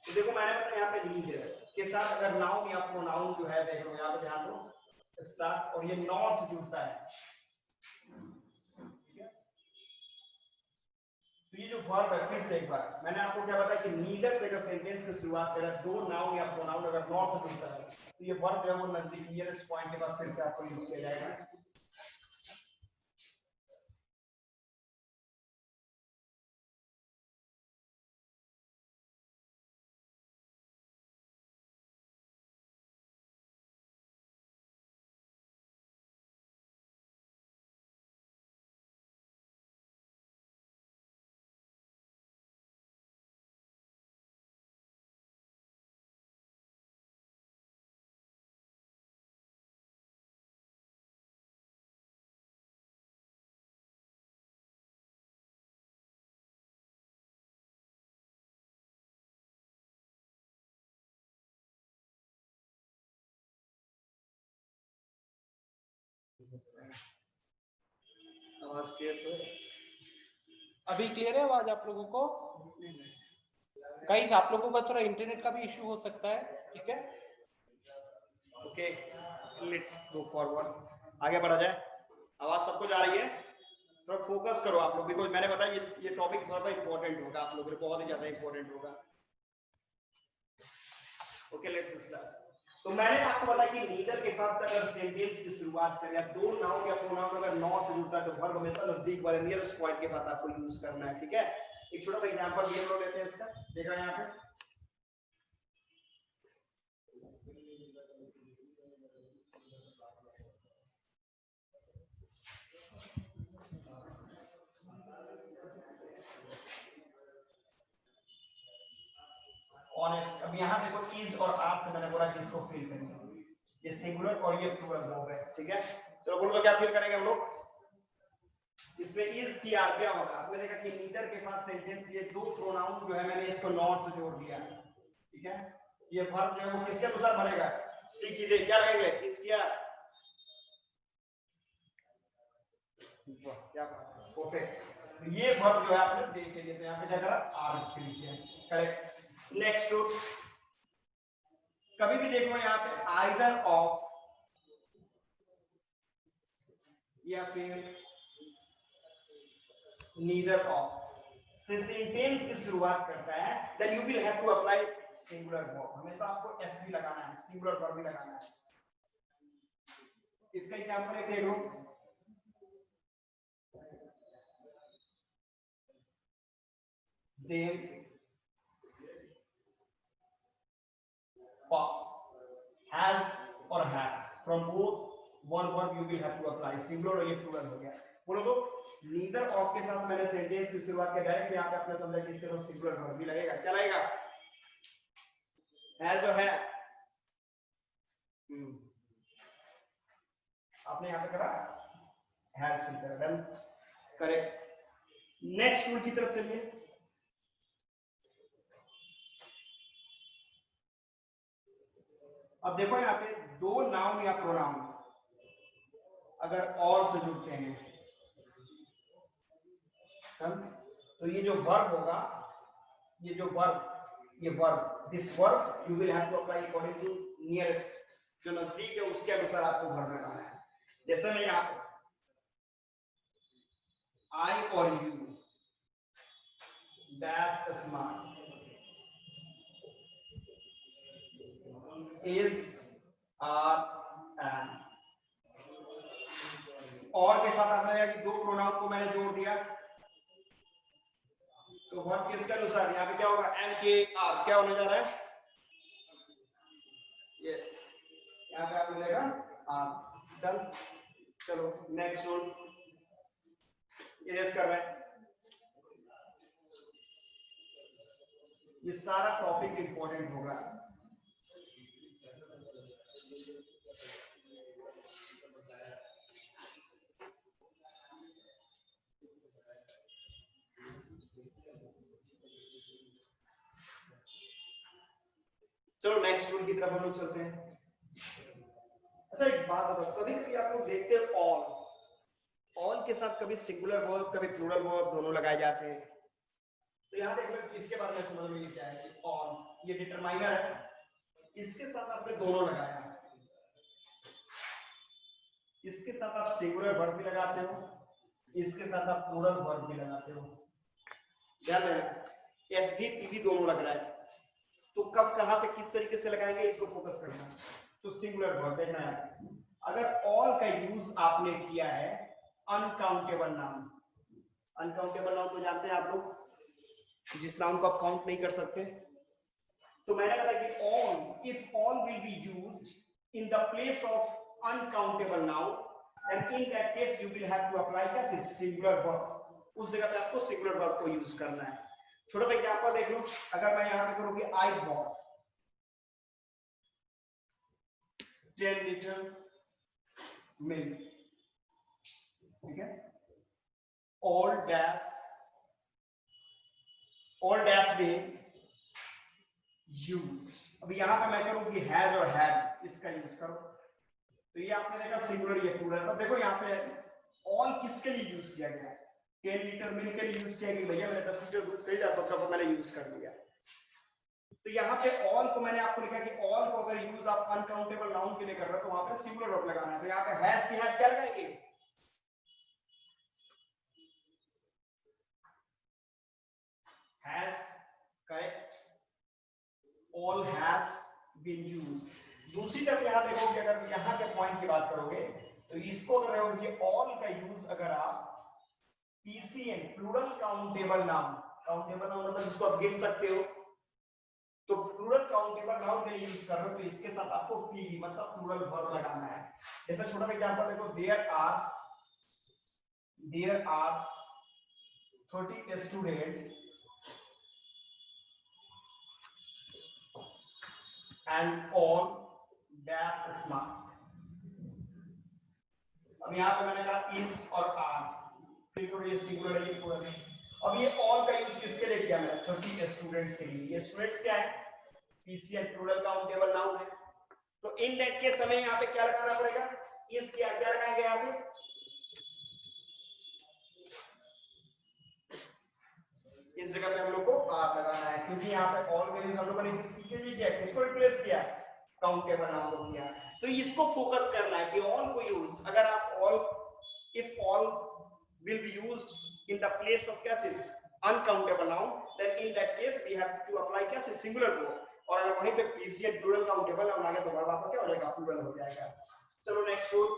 Speaker 2: तो देखो मैंने बताया यहाँ पे नीदर के साथ अगर नाउन या प्रोनाउन जो है, देखो यहाँ पे ध्यान दो, स्टार्ट और ये नॉट से जुड़ता है, तो ये जो वर्ब है, फिर से एक बार मैंने आपको क्या बताया कि नीदर से अगर सेंटेंस की शुरुआत करें, दो नाउन या प्रोनाउन अगर नॉट से जुड़ता है तो ये वर्ब जो है वो नजदीक नियरेस्ट पॉइंट के बाद फिर से आपको यूज किया जाएगा। आवाज क्लियर तो है?
Speaker 3: अभी क्लियर है आवाज आप लोगों को? गाइस आप लोगों का थोड़ा इंटरनेट का भी इशू हो सकता है, ठीक है?
Speaker 2: ओके, लेट्स गो फॉरवर्ड, आगे बढ़ा जाए। आवाज सबको जा रही है? थोड़ा फोकस करो आप लोग, बिकॉज मैंने बताया ये टॉपिक थोड़ा इंपॉर्टेंट होगा आप लोगों के लिए, बहुत ही ज्यादा इंपॉर्टेंट होगा। Okay let's start. तो मैंने आपको बताया कि नीदर के साथ अगर सेंटेंस की शुरुआत करें, या दो नाउन या प्रोनाउन अगर नॉट से जुड़ता है तो वर्ब हमेशा नजदीक वाले नियरेस्ट पॉइंट के बाद आपको यूज करना है, ठीक है? एक छोटा सा एग्जांपल ये लोग लेते हैं इसका, देखा यहाँ पे ऑनेस्ट। अब यहाँ देखो इज और आर से मैंने बोला कि इसको फिल करेंगे, ये सिंगुलर और ये प्लूरल वर्ब है, ठीक है? चलो बोलो तो क्या फिल करेंगे हम लोग? इसमें इज की आर क्या होगा? आपने देखा कि नीदर के साथ सेंटेंस, ये दो प्रोनाउन जो है मैंने इसको नॉट से जोड़ दिया, ठीक है? ये वर्ब जो है वो किसके अनुसार बनेगा? सी की दे क्या रहेंगे? इसकी आर, क्या बात है, परफेक्ट। ये वर्ब जो है आपने देख के लिए, तो यहाँ पे क्या करा? आर फिल किया, करेक्ट। नेक्स्ट टू, कभी भी देखो यहाँ पे आइदर ऑफ या फिर नीदर ऑफ से सेंटेंस की शुरुआत करता है, then you will have to apply singular verb. हमेशा आपको एस भी लगाना है, सिंगुलर वर्ब भी लगाना है। इसका एग्जांपल एक देख लो, they fox has or have, from both one verb you will have to apply singular और ये plural हो गया। बोलो तो neither of के साथ मैंने सेंटेंस की शुरुआत के डायरेक्ट यहाँ पे आपने समझा कि इसके साथ सिंगुलर वर्ब भी लगेगा, क्या लगेगा? has और है। आपने यहाँ पे करा has फिल करा, डन, करेक्ट। नेक्स्ट रूल की तरफ चलिए। अब देखो यहाँ पे दो नाउन या प्रोनाउन अगर और से जुड़ते हैं तो ये जो वर्ब होगा, ये जो वर्ब, ये verb, this verb you will have to apply according to nearest, जो नजदीक है उसके अनुसार आपको वर्ब लगाना है। जैसे मैं यहाँ पे आई और you dash smart is, are, and, और के साथ आपने देखा कि दो प्रोनाउन को मैंने जोड़ दिया, तो वर्ब किसके अनुसार यहाँ पे क्या होगा, एम के आर क्या होने जा रहा है, यस यहाँ पे आपने देखा आर डन। चलो नेक्स्ट रूल इरेज कर रहे हैं। ये सारा टॉपिक इंपॉर्टेंट होगा। चलो नेक्स्ट रूल की तरफ हम लोग चलते हैं। अच्छा एक बात बताओ, कभी कभी आप लोग देखते हैं ऑल के साथ कभी सिंगुलर वर्ब कभी प्लूरल वर्ब दोनों लगाए जाते हैं। तो यहाँ देख लो इसके बारे में समझ में क्या है कि ऑल ये डिटरमाइनर है, इसके साथ आपने दोनों लगाया, इसके साथ आप सिंगुलर वर्ब भी लगाते हो, इसके साथ आप प्लूरल वर्ब भी लगाते हो। ध्यान देना एस भी पी भी दोनों लग रहा है, तो कब कहां पे किस तरीके से लगाएंगे इसको फोकस करना है। तो सिंगुलर वर्ब देखना है, अगर ऑल का यूज आपने किया है अनकाउंटेबल नाउन, अनकाउंटेबल नाउन तो जानते हैं आप लोग, जिस नाउन को आप काउंट नहीं कर सकते। तो मैंने कहा कि all, if all will be used in the place of uncountable noun, then in that case you will have to apply क्या सिंगुलर वर्ब, उस जगह पे आपको सिंगुलर वर्ब को यूज करना है। छोटा सा एग्जांपल देख लो, अगर मैं यहां पे करूंगी आई बॉट 10 लीटर मिल्क, ठीक है, ऑल डैश बीइंग यूज। अब यहां पे मैं करूंगी हैज और हैड, इसका यूज करो, तो ये आपने देखा सिंगुलर ये प्लूरल। अब देखो यहाँ पे ऑल किसके लिए यूज किया गया है, 10 लीटर मिल्क के लिए यूज किया गया, भैया मैंने 10 लीटर दूध खरीदा तो मैंने यूज कर लिया। तो यहाँ पे ऑल को मैंने आपको लिखा कि ऑल को अगर यूज आप अनकाउंटेबल नाउन के लिए कर रहे हो तो वहां पे सिंगुलर वर्ब लगाना है। तो यहाँ पे हैज की हैव क्या लगाएंगे, has, correct, all has been used. दूसरी तरफ यहाँ देखोगे, अगर यहाँ के पॉइंट की बात करोगे तो इसको अगर रहोगे कि ऑल का यूज अगर आप PCN plural countable noun, countable noun मतलब जिसको आप गिन सकते हो, तो प्लूरल काउंटेबल नाउन के लिए यूज कर रहे हो तो इसके साथ आपको पी मतलब प्लूरल वर्ब लगाना है। जैसे छोटा सा एग्जांपल देखो, there are 30 students and all dash smart. अब यहाँ पे मैंने कहा इज और आर, फिर तो ये सिंगुलर है, ये प्लूरल है। अब ये ऑल का यूज किसके लिए किया मैंने, 30 स्टूडेंट्स के लिए। ये स्टूडेंट्स क्या है, पीसीएन प्लूरल काउंटेबल नाउन है, तो इन दैट के समय यहाँ पे क्या लगाना पड़ेगा, इस क्या लगाएंगे यहाँ पे, इस जगह पे हम लोग को आर लगाना है, क्योंकि यहाँ पे ऑल का यूज हम लोगों ने किसके लिए किया, किसको रिप्लेस किया, काउंटेबल नाउन को किया। तो इसको फोकस करना है कि ऑल को यूज, अगर आप all, if all will be used in the place of क्या चीज uncountable noun, then in that case we have to apply क्या चीज singular verb, और अगर वहीं पे pcn plural countable noun आ गया तो वर्ब आपका क्या हो जाएगा, प्लूरल हो जाएगा। चलो नेक्स्ट रूल,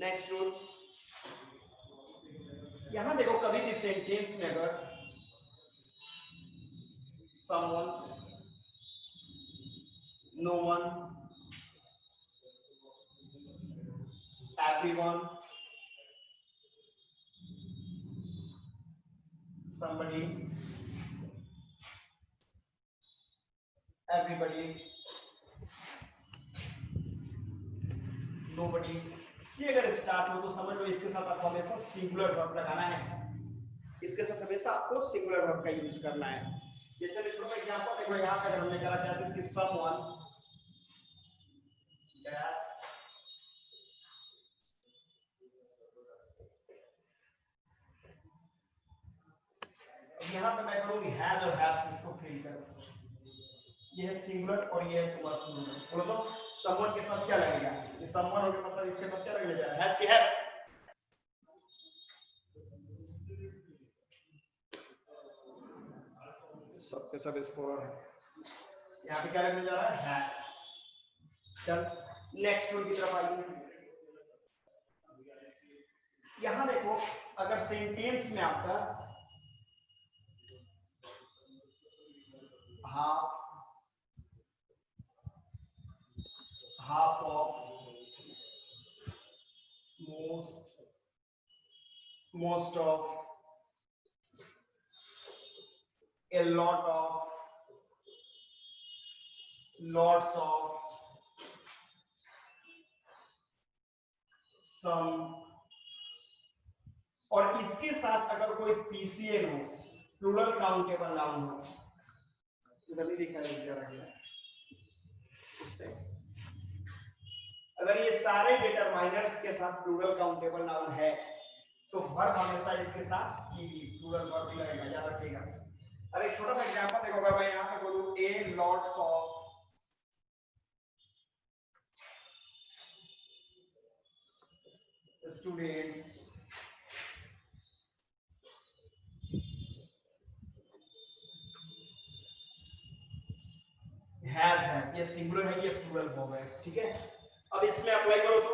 Speaker 2: नेक्स्ट रूल, यहां देखो कभी भी सेंटेंस में अगर someone, no one, everyone, somebody, everybody, nobody से अगर स्टार्ट हो तो समझ लो इसके साथ आपको हमेशा सिंगुलर वर्ब लगाना है, इसके साथ हमेशा आपको सिंगुलर वर्ब का यूज करना है। जैसे मैं छोटा एग्जांपल देखो, यहाँ पे अगर हमने कहा क्या चीज की someone dash यहाँ पे मैं करूंगी हैज और हैव्स, इसको फिल करो, ये है सिंगुलर और ये है तुम्हारा प्लूरल। बोलो तो someone के साथ क्या लगेगा, ये someone हो गया मतलब इसके साथ क्या लगेगा, हैज की हैव, सब के सब स्कोरर है। यहाँ पे क्या लगने जा रहा है? हैज। चल नेक्स्ट वन की तरफ आइए। यहां देखो, अगर सेंटेंस में आपका half of, most of, a lot of, lots of, some, और इसके साथ अगर कोई पीसीएन हो, प्लूरल काउंटेबल नाउन हो, इधर नहीं दिखा है, उससे अगर ये सारे डिटरमाइनर्स के साथ प्लूरल काउंटेबल नाउन है तो वर्ब हमेशा इसके साथ प्लूरल वर्ब ही लगेगा, याद रखिएगा। अब एक छोटा सा एग्जांपल देखो, अगर मैं यहां पे बोलूं ए लॉट्स ऑफ स्टूडेंट्स हैज है, ये सिंगुलर है, ये प्लूरल वर्ब है, ठीक है। अब इसमें अप्लाई करो तो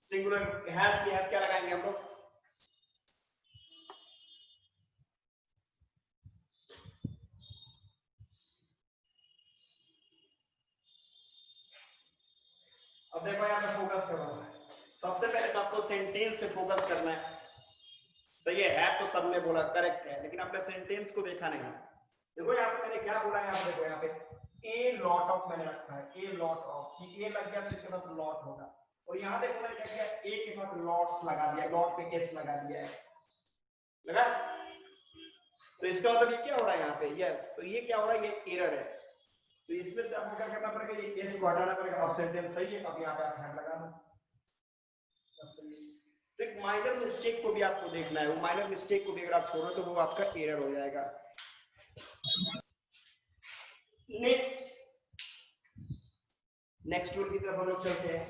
Speaker 2: सिंगुलर हैज की हैज क्या लगाएंगे हम लोग? अब देखो यहाँ पे फोकस करो, सबसे पहले तो आपको सेंटेंस से फोकस करना है। सही है तो सबने बोला करेक्ट है, लेकिन आपने सेंटेंस को देखा नहीं। देखो यहाँ पे मैंने क्या बोला है, यहाँ पे देखो, यहाँ पे ए लॉट ऑफ मैंने रखा है, ए लॉट ऑफ, ए लग गया तो इसके पास लॉट होगा। और यहाँ देखो मैंने क्या किया, ए के साथ लॉट्स लगा दिया, लॉट पे एस लगा दिया है, लगा। तो इसका मतलब ये क्या हो रहा है यहाँ पे? यस, तो ये क्या हो रहा है? ये एरर है। तो इसमें से आपको क्या करना पड़ेगा? ये एस को हटाना पड़ेगा। अब सेंटेंस सही है, अब यहाँ पे आप हैड लगा दो। तो एक माइनर मिस्टेक को भी आपको देखना है, वो माइनर मिस्टेक को भी अगर आप छोड़ो तो वो आपका एरर हो जाएगा। नेक्स्ट रूल की तरफ हम लोग चलते हैं।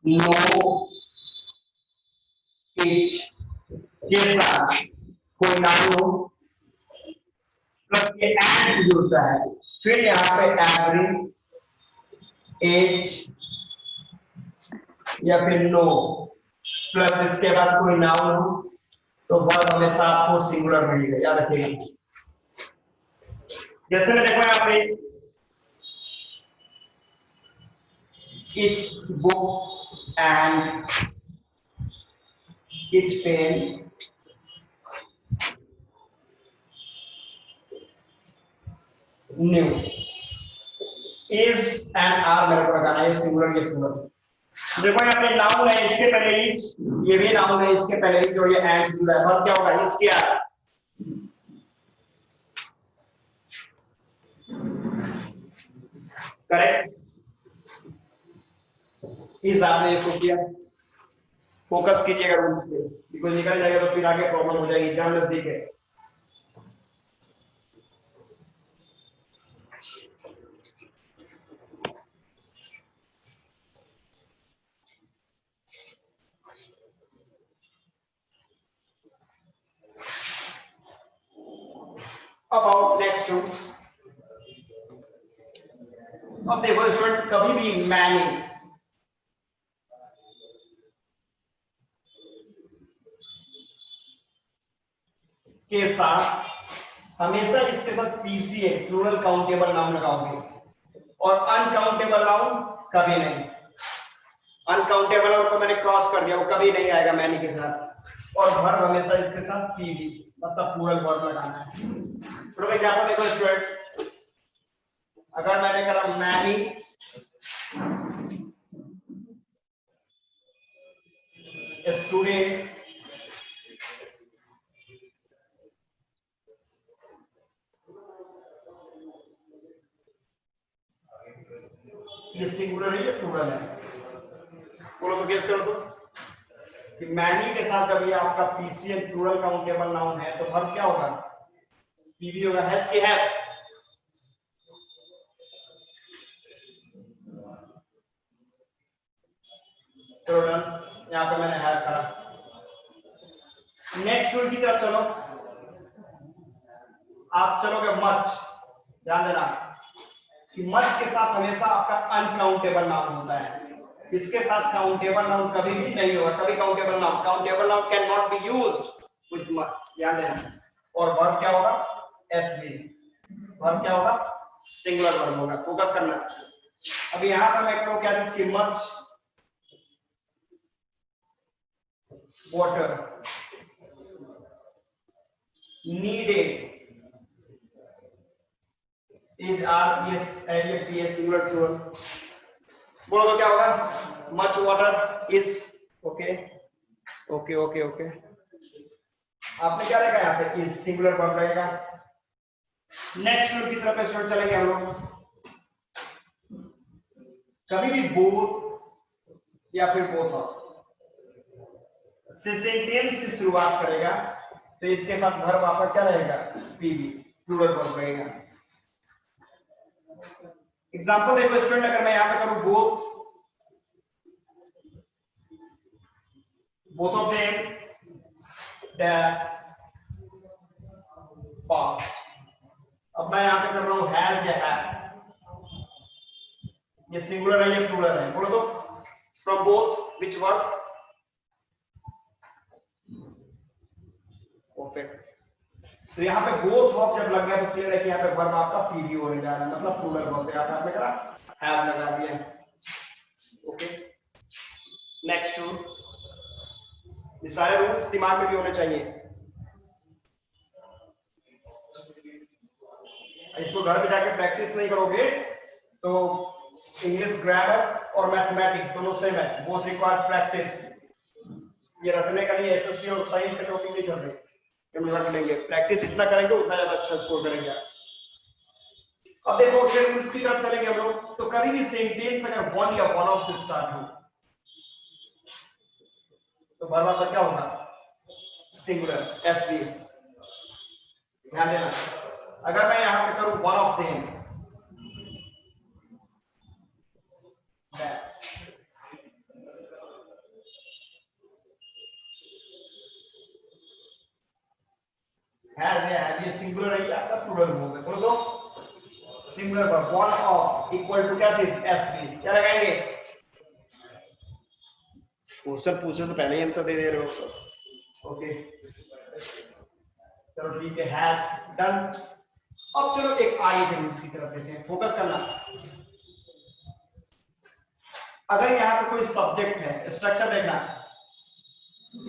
Speaker 2: नो इच के साथ कोई नाम हो प्लस ये एंड से जुड़ता है, फिर यहाँ पे एवरी, एज या फिर नो प्लस इसके बाद कोई नाउन हो तो वर्ब हमेशा आपको सिंगुलर मिलेगा, याद रखिएगा। जैसे में देखो यहाँ पे each book and each pen new is and are मेरे को लगाना है सिंगुलर ये प्लूरल। देखो यहाँ पे नाउन है, इसके पहले each, ये भी नाउन है, इसके पहले each और ये and से जुड़ा है, और क्या होगा इसके करेक्ट। इस आपने इसको किया, फोकस कीजिएगा रूल्स पे, बिकॉज निकल जाएगा तो फिर आगे प्रॉब्लम हो जाएगी, एग्जाम नजदीक है। अबाउट नेक्स्ट टू, अब देखो स्टूडेंट, कभी भी मैनी के साथ हमेशा इसके साथ पीसीए प्लूरल काउंटेबल नाउन लगाओगे, और अनकाउंटेबल नाउन कभी नहीं। अनकाउंटेबल नाउन को मैंने क्रॉस कर दिया, वो कभी नहीं आएगा मैनी के साथ। और वर्ब हमेशा इसके साथ पीवी, मतलब प्लूरल वर्ब लगाना है। चलो एग्जांपल देखो स्टूडेंट, अगर मैंने कहा मैनी स्टूडेंट्स ये सिंगुलर है या प्लूरल है? बोलो तो गेस करो तो कि मैनी के साथ जब ये आपका पीसीएन प्लूरल काउंटेबल नाउन है तो वर्ब क्या होगा? पीवी होगा। हैज की हैव, चलो डन, यहां पे मैंने हैव करा। नेक्स्ट रूल की तरफ चलो, आप चलोगे मच। ध्यान देना कि मच के साथ हमेशा आपका अनकाउंटेबल नाउन होता है, इसके साथ काउंटेबल नाउन कभी भी नहीं होगा। कभी countable noun can not be used with much, ध्यान देना। और वर्ब क्या होगा? एसवी। वर्ब क्या होगा? सिंगुलर वर्ब होगा, फोकस करना। अब यहां पर मैं करूं क्या चीज की? Much water needed is are S L T S singular plural. बोलो तो क्या होगा? Much water is. Okay okay okay okay, आपने क्या लिखा यहाँ पे? इज सिंगुलर वर्ब रहेगा। नेक्स्ट रूल की तरफ स्टूडेंट चलेंगे हम लोग। कभी भी बोथ या फिर बोथ से सेंटेंस की शुरुआत करेगा तो इसके बाद वर्ब आपका क्या रहेगा? पीवी, प्लूरल वर्ब रहेगा। एग्जांपल देखो स्टूडेंट, अगर मैं यहां पे करूं both of them dash past. अब मैं यहां पे कर रहा हूं हैज या हैव, ये सिंगुलर है या प्लूरल है? बोलो तो from both which verb? Perfect. तो यहाँ पे बोथ ऑफ जब लग गया तो क्लियर है कि यहाँ पे वर्ब आपका पीवी होने जा रहा है, मतलब प्लूरल वर्ब है। आपने करा हैव लगा दिया। ओके, नेक्स्ट रूल, ये सारे रूल्स दिमाग में भी होने चाहिए। इसको घर पे जाके प्रैक्टिस नहीं करोगे तो इंग्लिश ग्रामर और मैथमेटिक्स दोनों सेम है, बोथ रिक्वायर प्रैक्टिस। ये रटने का नहीं, एसएसटी और साइंस के टॉपिक नहीं चल रहे, हम रट लेंगे। प्रैक्टिस इतना करेंगे उतना ज्यादा अच्छा स्कोर करेंगे। अब देखो फिर रूल्स की तरफ चलेंगे हम लोग। तो कभी भी सेंटेंस अगर वन या वन ऑफ से स्टार्ट हो तो वर्ब आपका क्या होगा? Singular, SV. ध्यान देना, अगर मैं यहां पे करूं one of them that's, has ये सिंगुलर है या आपका प्लूरल होगा? बोलो तो singular verb one of equal to क्या चीज? एसवी। क्या लगाएंगे? क्वेश्चन पूछने से पहले ही आंसर दे रहे हो। ओके चलो ठीक है, हैज डन। अब चलो एक आगे के रूल्स की तरफ देखते हैं, फोकस करना। अगर यहाँ पे कोई सब्जेक्ट है, स्ट्रक्चर देखना,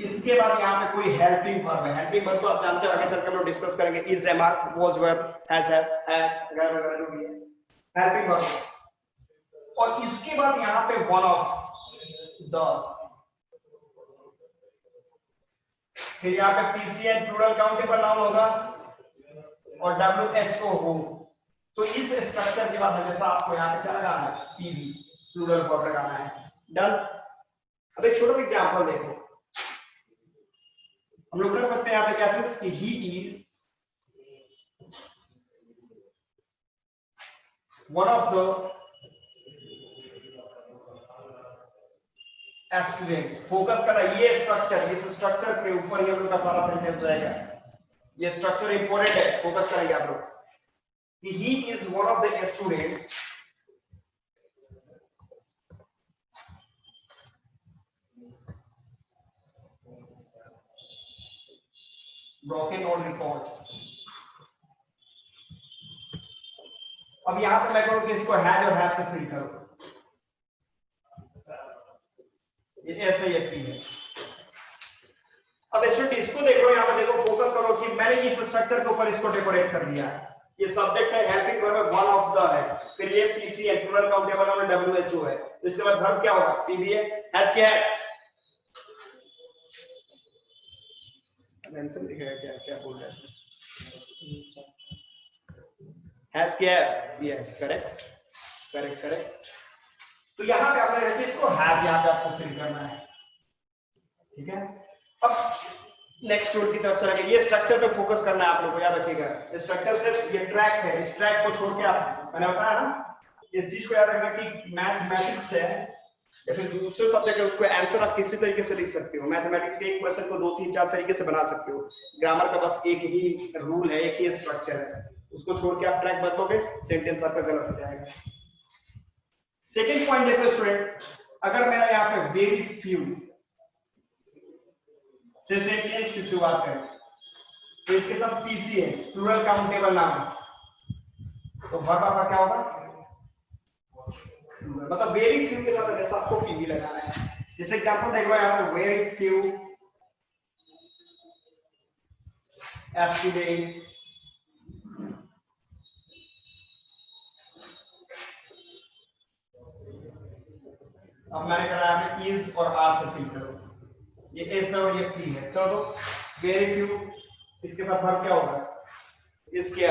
Speaker 2: इसके बाद यहाँ पे कोई हेल्पिंग वर्ब है। हेल्पिंग वर्ब तो आप जानते हो, आगे चलकर हम लोग डिस्कस करेंगे। Is, am, are, was, were, has, have, वगैरह वगैरह जो भी है हेल्पिंग वर्ब। और इसके बाद यहाँ पे वन ऑफ द, फिर यहाँ पे पीसीएन प्लूरल काउंटेबल नाउन होगा और डब्ल्यूएचओ हो, तो इस स्ट्रक्चर के बाद हमेशा आपको यहाँ पे क्या लगाना है, पीवी प्लूरल वर्ब लगाना है। डन। अब एक छोटा एग्जांपल देखो, हम लोग कर सकते हैं यहाँ पे क्या चीज कि he is one of the students. Focus करा ये स्ट्रक्चर, इस स्ट्रक्चर के ऊपर ये हम लोग का सारा सेंटेंस रहेगा। ये स्ट्रक्चर इंपॉर्टेंट है, फोकस करेंगे आप लोग। He is one of the students broken on reports। अब यहां पे मैं कहूं कि इसको हैड और हैव से फ्री करो, ये ऐसा ही पी है। अब स्टूडेंट इसको देख लो, यहां पे देखो, फोकस करो कि मैंने इस स्ट्रक्चर के ऊपर इसको डेकोरेट कर दिया है। ये सब्जेक्ट है, helping verb one of the है, फिर ये पीसी है, प्लूरल काउंटेबल और डब्ल्यूएचओ है, तो इसके बाद वर्ब क्या होगा, पीवी है। हैज क्या है, आंसर लिखेगा क्या, क्या बोल रहा है, हैज क्या है, यस करेक्ट करेक्ट करेक्ट। तो यहां पे आपने इसको हैव यहां पे आपको फिल करना है, ठीक है। अब नेक्स्ट रूल की तरफ चलेंगे। ये स्ट्रक्चर पे फोकस करना है आप लोगों को, याद रखिएगा। स्ट्रक्चर सिर्फ ये ट्रैक है, इस ट्रैक को छोड़ के आप, मैंने बताया ना, इस चीज को याद रखना कि मैथमेटिक्स है या फिर दूसरे सब्जेक्ट है, उसको आंसर आप किसी तरीके से लिख सकते हो। मैथमेटिक्स के एक क्वेश्चन को 2 3 4 तरीके से बना सकते हो। ग्रामर का बस एक ही रूल है, एक ही स्ट्रक्चर है, उसको छोड़ के आप ट्रैक बदलोगे, सेंटेंस आपका गलत हो जाएगा। सेकेंड पॉइंट देखो स्टूडेंट, अगर मेरा यहाँ पे वेरी फ्यू से सेंटेंस की शुरुआत है, तो इसके साथ पीसी है, प्लूरल काउंटेबल नाउन, तो वर्ब आपका क्या होगा, मतलब वेरी फ्यू के साथ हमेशा आपको पीवी लगाना है। जैसे एग्जांपल देख लो यहाँ पे, वेरी फ्यू स्टूडेंट्स अब मैंने कहा है इज और आर से फिल करो, ये एस और ये पी है, चलो वेरी फ्यू, इसके साथ वर्ब क्या होगा, इसके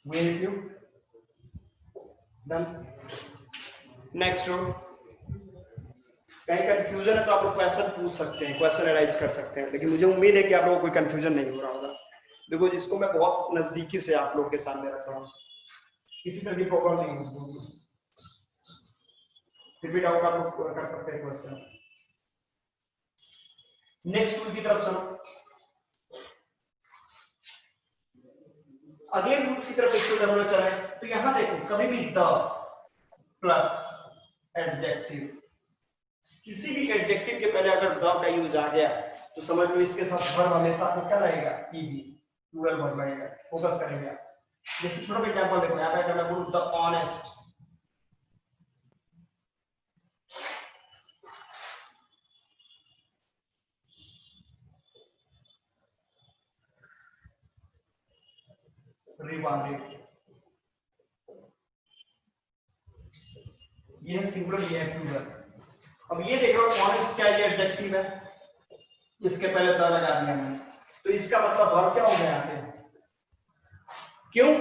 Speaker 2: very few. Done. Next row, कहीं कंफ्यूजन है तो आप लोग क्वेश्चन पूछ सकते हैं, क्वेश्चन एराइज कर सकते हैं, लेकिन मुझे उम्मीद है कि आप लोगों को कोई कंफ्यूजन नहीं हो रहा होगा, बिकॉज इसको मैं बहुत नजदीकी से आप लोग के सामने रख रहा हूँ, किसी तरह की प्रॉब्लम नहीं होगी। फिर भी डाउट आप लोग कर सकते हैं क्वेश्चन। नेक्स्ट रूल की तरफ चलो, अगले रूल्स की तरफ इसको हम लोग चले, तो यहां देखो, कभी भी द प्लस एडजेक्टिव, किसी भी एडजेक्टिव के पहले अगर द का यूज आ गया तो समझ लो इसके साथ वर्ब हमेशा आपको क्या रहेगा, ईवी प्लूरल वर्ब रहेगा। फोकस करेंगे, जैसे छोटा एग्जांपल देखो, यहाँ पे अगर मैं बोलूं द ऑनेस्ट, रिवार्डेड, ये है सिंगुलर, ये है प्लूरल। अब ये देख लो ऑनेस्ट क्या, ये एडजेक्टिव है, इसके पहले द लगा दिया मैंने, तो इसका मतलब वर्ब क्या हो गया यहाँ पे, क्यों,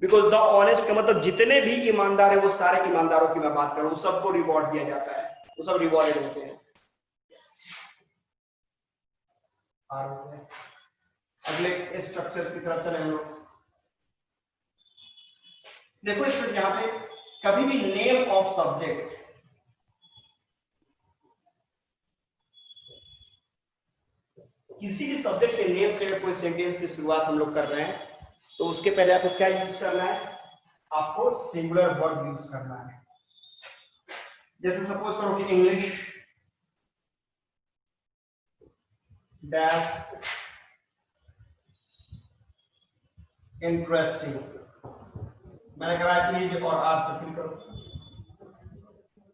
Speaker 2: बिकॉज द ऑनेस्ट का मतलब जितने भी ईमानदार है, वो सारे ईमानदारों की मैं बात कर रहा हूँ, सबको रिवॉर्ड दिया जाता है, वो सब रिवॉर्डेड होते हैं। अगले स्ट्रक्चर्स की तरफ चले हम लोग, देखो स्टूडेंट यहाँ पे कभी भी नेम ऑफ सब्जेक्ट, किसी भी सब्जेक्ट के नेम से कोई सेंटेंस की शुरुआत हम लोग कर रहे हैं, तो उसके पहले आपको क्या यूज करना है, आपको सिंगुलर वर्ब यूज करना है। जैसे सपोज करो कि इंग्लिश डैश इंटरेस्टिंग, मैंने कहा कि और आर से फिल करो,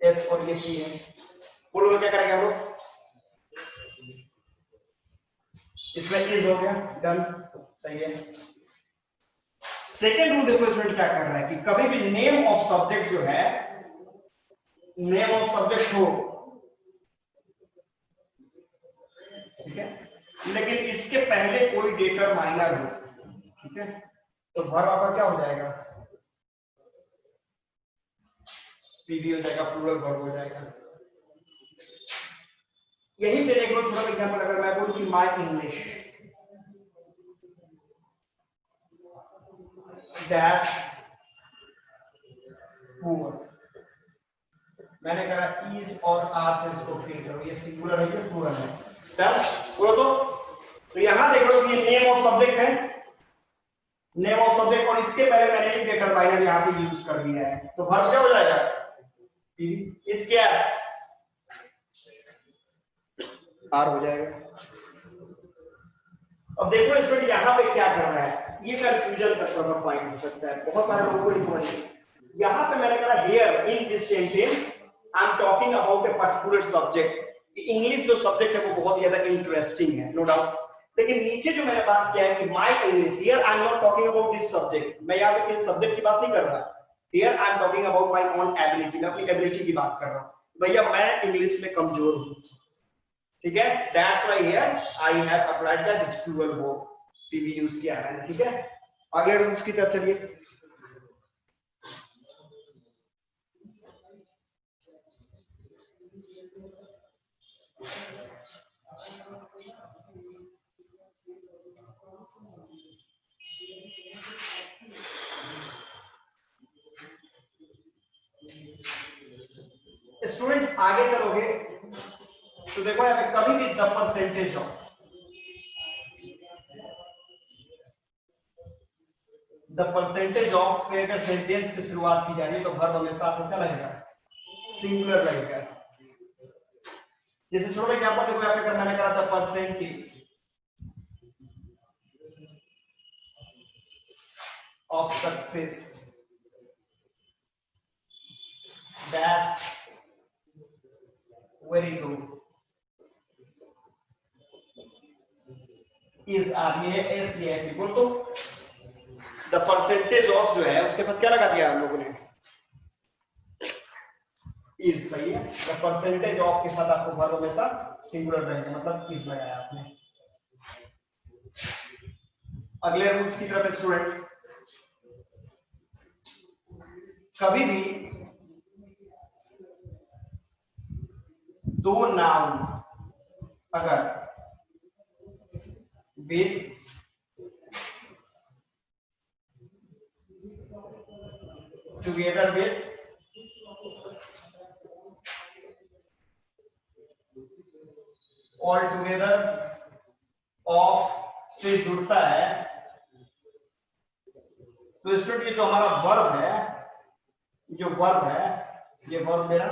Speaker 2: एस और ये पी है, बोलो क्या करेंगे हम लोग, इसमें इज हो गया, डन, सही है। सेकेंड रूल देखो स्टूडेंट क्या कर रहा है कि कभी भी नेम ऑफ सब्जेक्ट जो है, नेम ऑफ सब्जेक्ट हो, ठीक है, लेकिन इसके पहले कोई डिटरमाइनर हो, ठीक है, तो वर्ब आपका क्या हो जाएगा, पीवी हो जाएगा, प्लूरल वर्ब हो जाएगा। यही पे देख लो छोटा एग्जांपल, अगर मैं बोलूं कि माय इंग्लिश डैश पुअर, मैंने कहा इज और आर से इसको फिल करो, ये सिंगुलर है कि प्लूरल है, डैश बोलो तो यहां देख लो ये नेम ऑफ सब्जेक्ट है, नेम ऑफ सब्जेक्ट, और इसके पहले मैंने एक डिटरमाइनर यहां पे यूज कर दिया है, तो वर्ब क्या हो जाएगा, इज क्या आर हो जाएगा। अब देखो स्टूडेंट यहाँ पे क्या कर रहा है, ये कंफ्यूजन का पॉइंट हो सकता है, बहुत सारे लोगों को नहीं समझ में। यहाँ पे मैंने कहा here in this sentence I am talking about a particular subject, English जो सब्जेक्ट है वो बहुत ज्यादा इंटरेस्टिंग है, नो डाउट, लेकिन नीचे जो मैंने बात किया है कि my English, here I am not talking about this subject, मैं यहाँ पे किस सब्जेक्ट की बात नहीं कर रहा, here I am talking about my own ability, मैं अपनी एबिलिटी की बात कर रहा हूँ, भैया मैं इंग्लिश में कमजोर हूँ, ठीक है, that's why here I have applied the plural verb, PV use किया है, ठीक है। अगले रूल्स की तरफ चलिए। स्टूडेंट्स आगे चलोगे तो देखो यहाँ पे कभी भी the percentage of, the percentage of पे अगर सेंटेंस की शुरुआत की जा रही है तो वर्ब हमेशा आपको क्या लगेगा, सिंगुलर लगेगा। जैसे छोटा एग्जांपल देखो यहाँ पे मैंने कहा था percentage of success dash very good is are, ये एस दिया है बिल्कुल, तो द परसेंटेज ऑफ जो है उसके साथ क्या लगा दिया हम लोगों ने, इज, सही है, द परसेंटेज ऑफ के साथ आपको वर्ब हमेशा सिंगुलर रहेगा, मतलब इज लगाया आपने। अगले रूल्स की तरफ स्टूडेंट, कभी भी दो नाउन अगर with together with all together of से जुड़ता है, तो स्टूडेंट ये जो हमारा वर्ब है, जो वर्ब है, ये वर्ब मेरा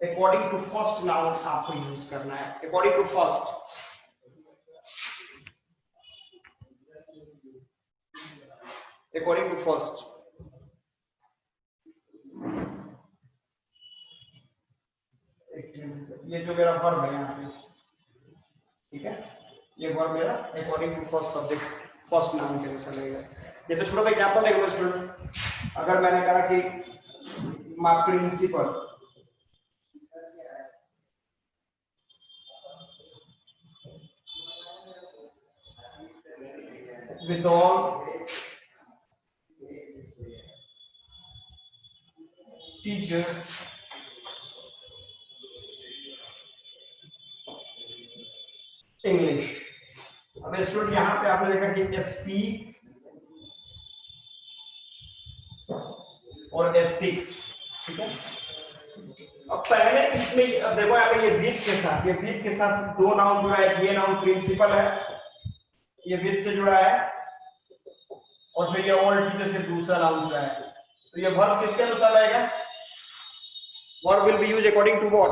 Speaker 2: अकॉर्डिंग टू फर्स्ट नाउन आपको यूज करना है, according to first, according to first, ये जो मेरा वर्ब है यहाँ पे, ठीक है, ये वर्ब मेरा according to first subject first noun के अनुसार लगेगा। जैसे छोटा सा एग्जांपल देखो स्टूडेंट, अगर मैंने कहा कि my principal, with all teachers English, अब स्टूडेंट यहाँ पे आपने देखा कि एसपी और एस्टिक्स, ठीक है, अब पहले इसमें अब देखो यहाँ पे ये विद के साथ, ये विद के साथ दो नाउन जुड़ा है, ये नाउन प्रिंसिपल है, ये विद से जुड़ा है, और फिर ये ऑल टीचर से दूसरा नाउन जुड़ा है, तो ये वर्ब किसके अनुसार आएगा, verb will be used according to what,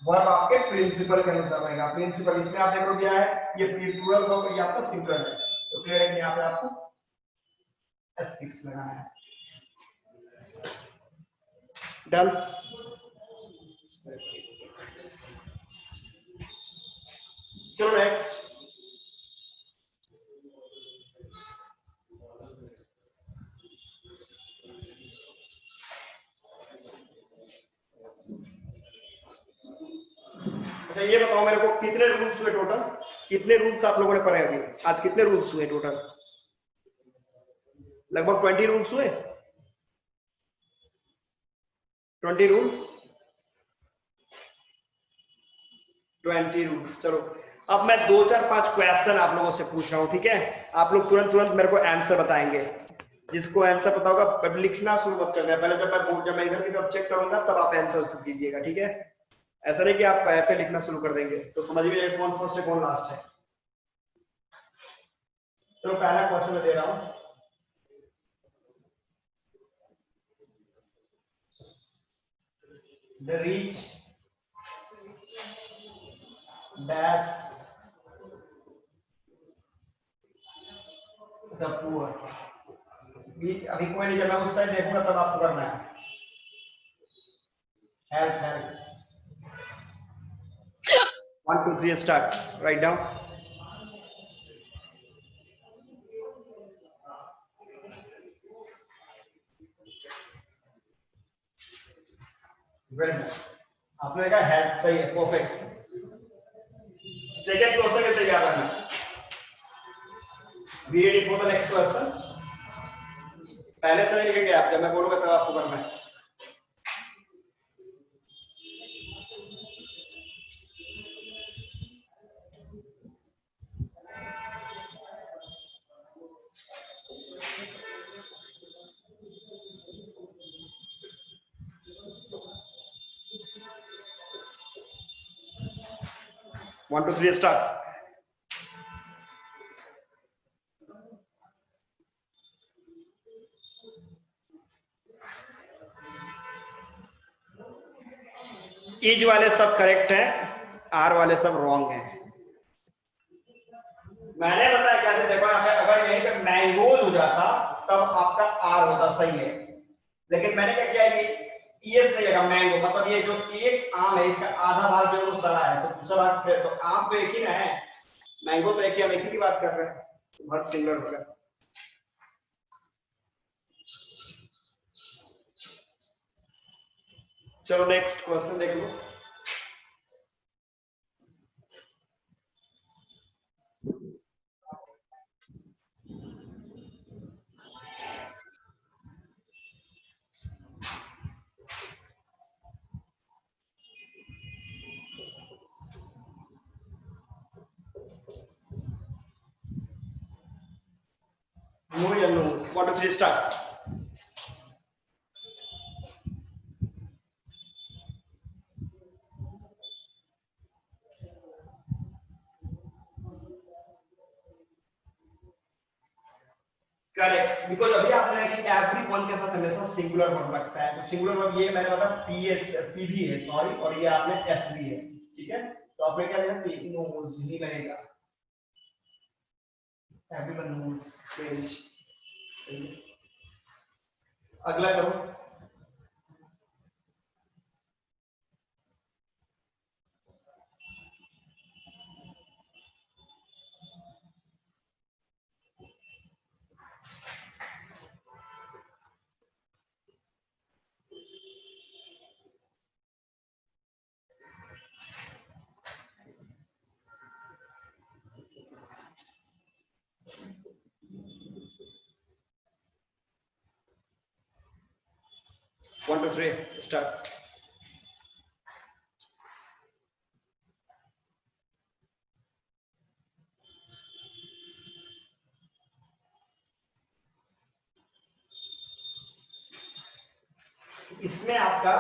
Speaker 2: verb आपके प्रिंसिपल के अनुसार रहेगा, प्रिंसिपल इसमें आप देखो क्या है, ये प्लूरल वर्ब, ये आपका सिंगुलर है, तो क्लियर है कि यहाँ पे आपको एस्टिक्स लगाना है, डन। चलो नेक्स्ट, अच्छा ये बताओ मेरे को कितने रूल्स हुए टोटल, कितने रूल्स आप लोगों ने पढ़े अभी आज, कितने रूल्स हुए टोटल? लगभग 20 रूल्स हुए, 20 रूल, 20 रूल्स। चलो अब मैं 2 4 5 क्वेश्चन आप लोगों से पूछ रहा हूं, ठीक है? आप लोग तुरंत तुरंत मेरे को आंसर बताएंगे। जिसको आंसर पता होगा लिखना शुरू मत करना, पहले जब मैं इधर की तरफ चेक करूंगा तब आप आंसर कीजिएगा, ठीक है? ऐसा नहीं कि आप ऐसे लिखना शुरू कर देंगे तो समझ में कौन फर्स्ट है कौन लास्ट है। तो पहला क्वेश्चन मैं दे रहा हूं, the rich dash the poor। अभी कोई नहीं, जब मैं उस साइड देखूंगा तब आपको करना है। Help helps 1 2 3 start, write down. आपने देखा हेल्प सही है, परफेक्ट। सेकंड क्वेश्चन कैसे क्या करना है? Be ready for the next question. पहले से लिखेंगे आप, जब मैं बोलूंगा तब आपको करना है। One, two, three, start. Is वाले सब करेक्ट हैं, आर वाले सब रॉन्ग हैं। मैंने बताया क्या था, देखो यहाँ पे अगर यहीं पे मैंगोज हो जाता तब आपका आर होता, सही है। लेकिन मैंने क्या किया, ये ईएस नहीं लगा, मैंगो मतलब ये जो एक आम है इसका आधा भाग जो है वो सड़ा है, तो दूसरा भाग फिर, तो आम तो एक ही ना है, मैंगो तो एक ही, हम एक ही की बात कर रहे हैं, तो वर्ड सिंगुलर होगा। चलो नेक्स्ट क्वेश्चन देख लो। Know your nose. 1 2 3 start. Correct, because अभी आपने कि एवरी वन के साथ हमेशा सिंगुलर वर्ब लगता है, तो सिंगुलर वर्ब ये मैंने बताया पीएस पीवी है, सॉरी, और ये आपने एसवी है, ठीक है? तो आपने क्या लिखा, नोज नहीं लगेगा, एवरीवन नोज, फ्रेंच, सही है। अगला चलो, वन टू थ्री स्टार्ट। इसमें आपका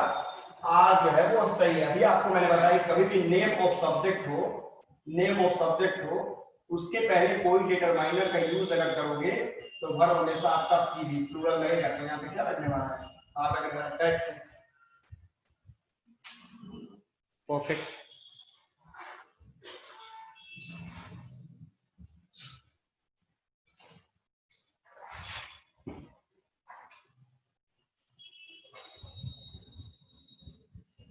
Speaker 2: आर जो है वो सही है। अभी आपको मैंने बताया कभी भी नेम ऑफ सब्जेक्ट हो, नेम ऑफ सब्जेक्ट हो, उसके पहले कोई डिटरमाइनर का यूज अगर करोगे तो वर्ब हमेशा आपका पीवी प्लूरल रहेगा, तो यहाँ पे क्या लगने वाला है, आर लगने वाला है। Correct, perfect.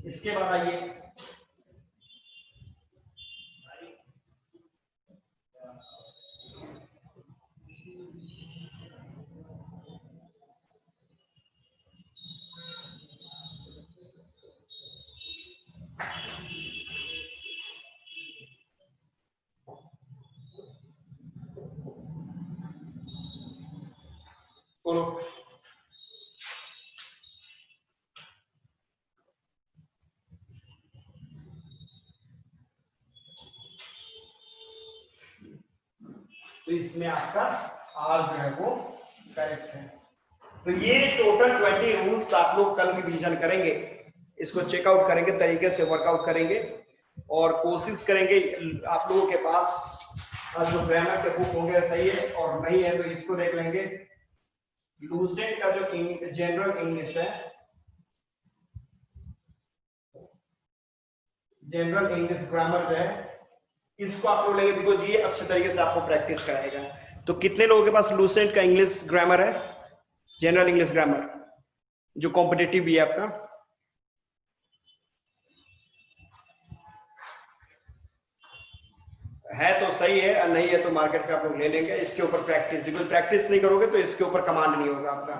Speaker 2: इसके बाद आइए, बोलो। तो इसमें आपका आर जो है वो करेक्ट है। तो ये टोटल 20 रूल्स आप लोग कल रिवीजन करेंगे, इसको चेकआउट करेंगे, तरीके से वर्कआउट करेंगे और कोशिश करेंगे आप लोगों के पास जो ग्रामर के बुक होंगे सही है, और नहीं है तो इसको देख लेंगे। लूसेंट का जो जनरल इंग्लिश है, जनरल इंग्लिश ग्रामर जो है, इसको आप लोग लेंगे बिकॉज ये अच्छे तरीके से आपको प्रैक्टिस कराएगा। तो कितने लोगों के पास लूसेंट का इंग्लिश ग्रामर है, जनरल इंग्लिश ग्रामर जो कॉम्पिटिटिव भी है आपका? है तो सही है, और नहीं है तो मार्केट पे आप लोग ले लेंगे। इसके ऊपर प्रैक्टिस, बिकॉज प्रैक्टिस नहीं करोगे तो इसके ऊपर कमांड नहीं होगा आपका।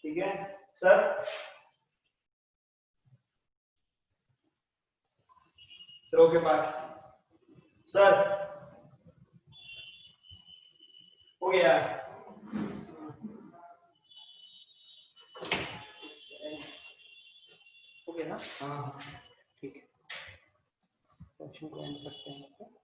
Speaker 2: ठीक है सर, चलो के पास सर हो गया।
Speaker 3: हो गया ना?
Speaker 2: हाँ
Speaker 3: ठीक है, सेक्शन को एंड करते हैं।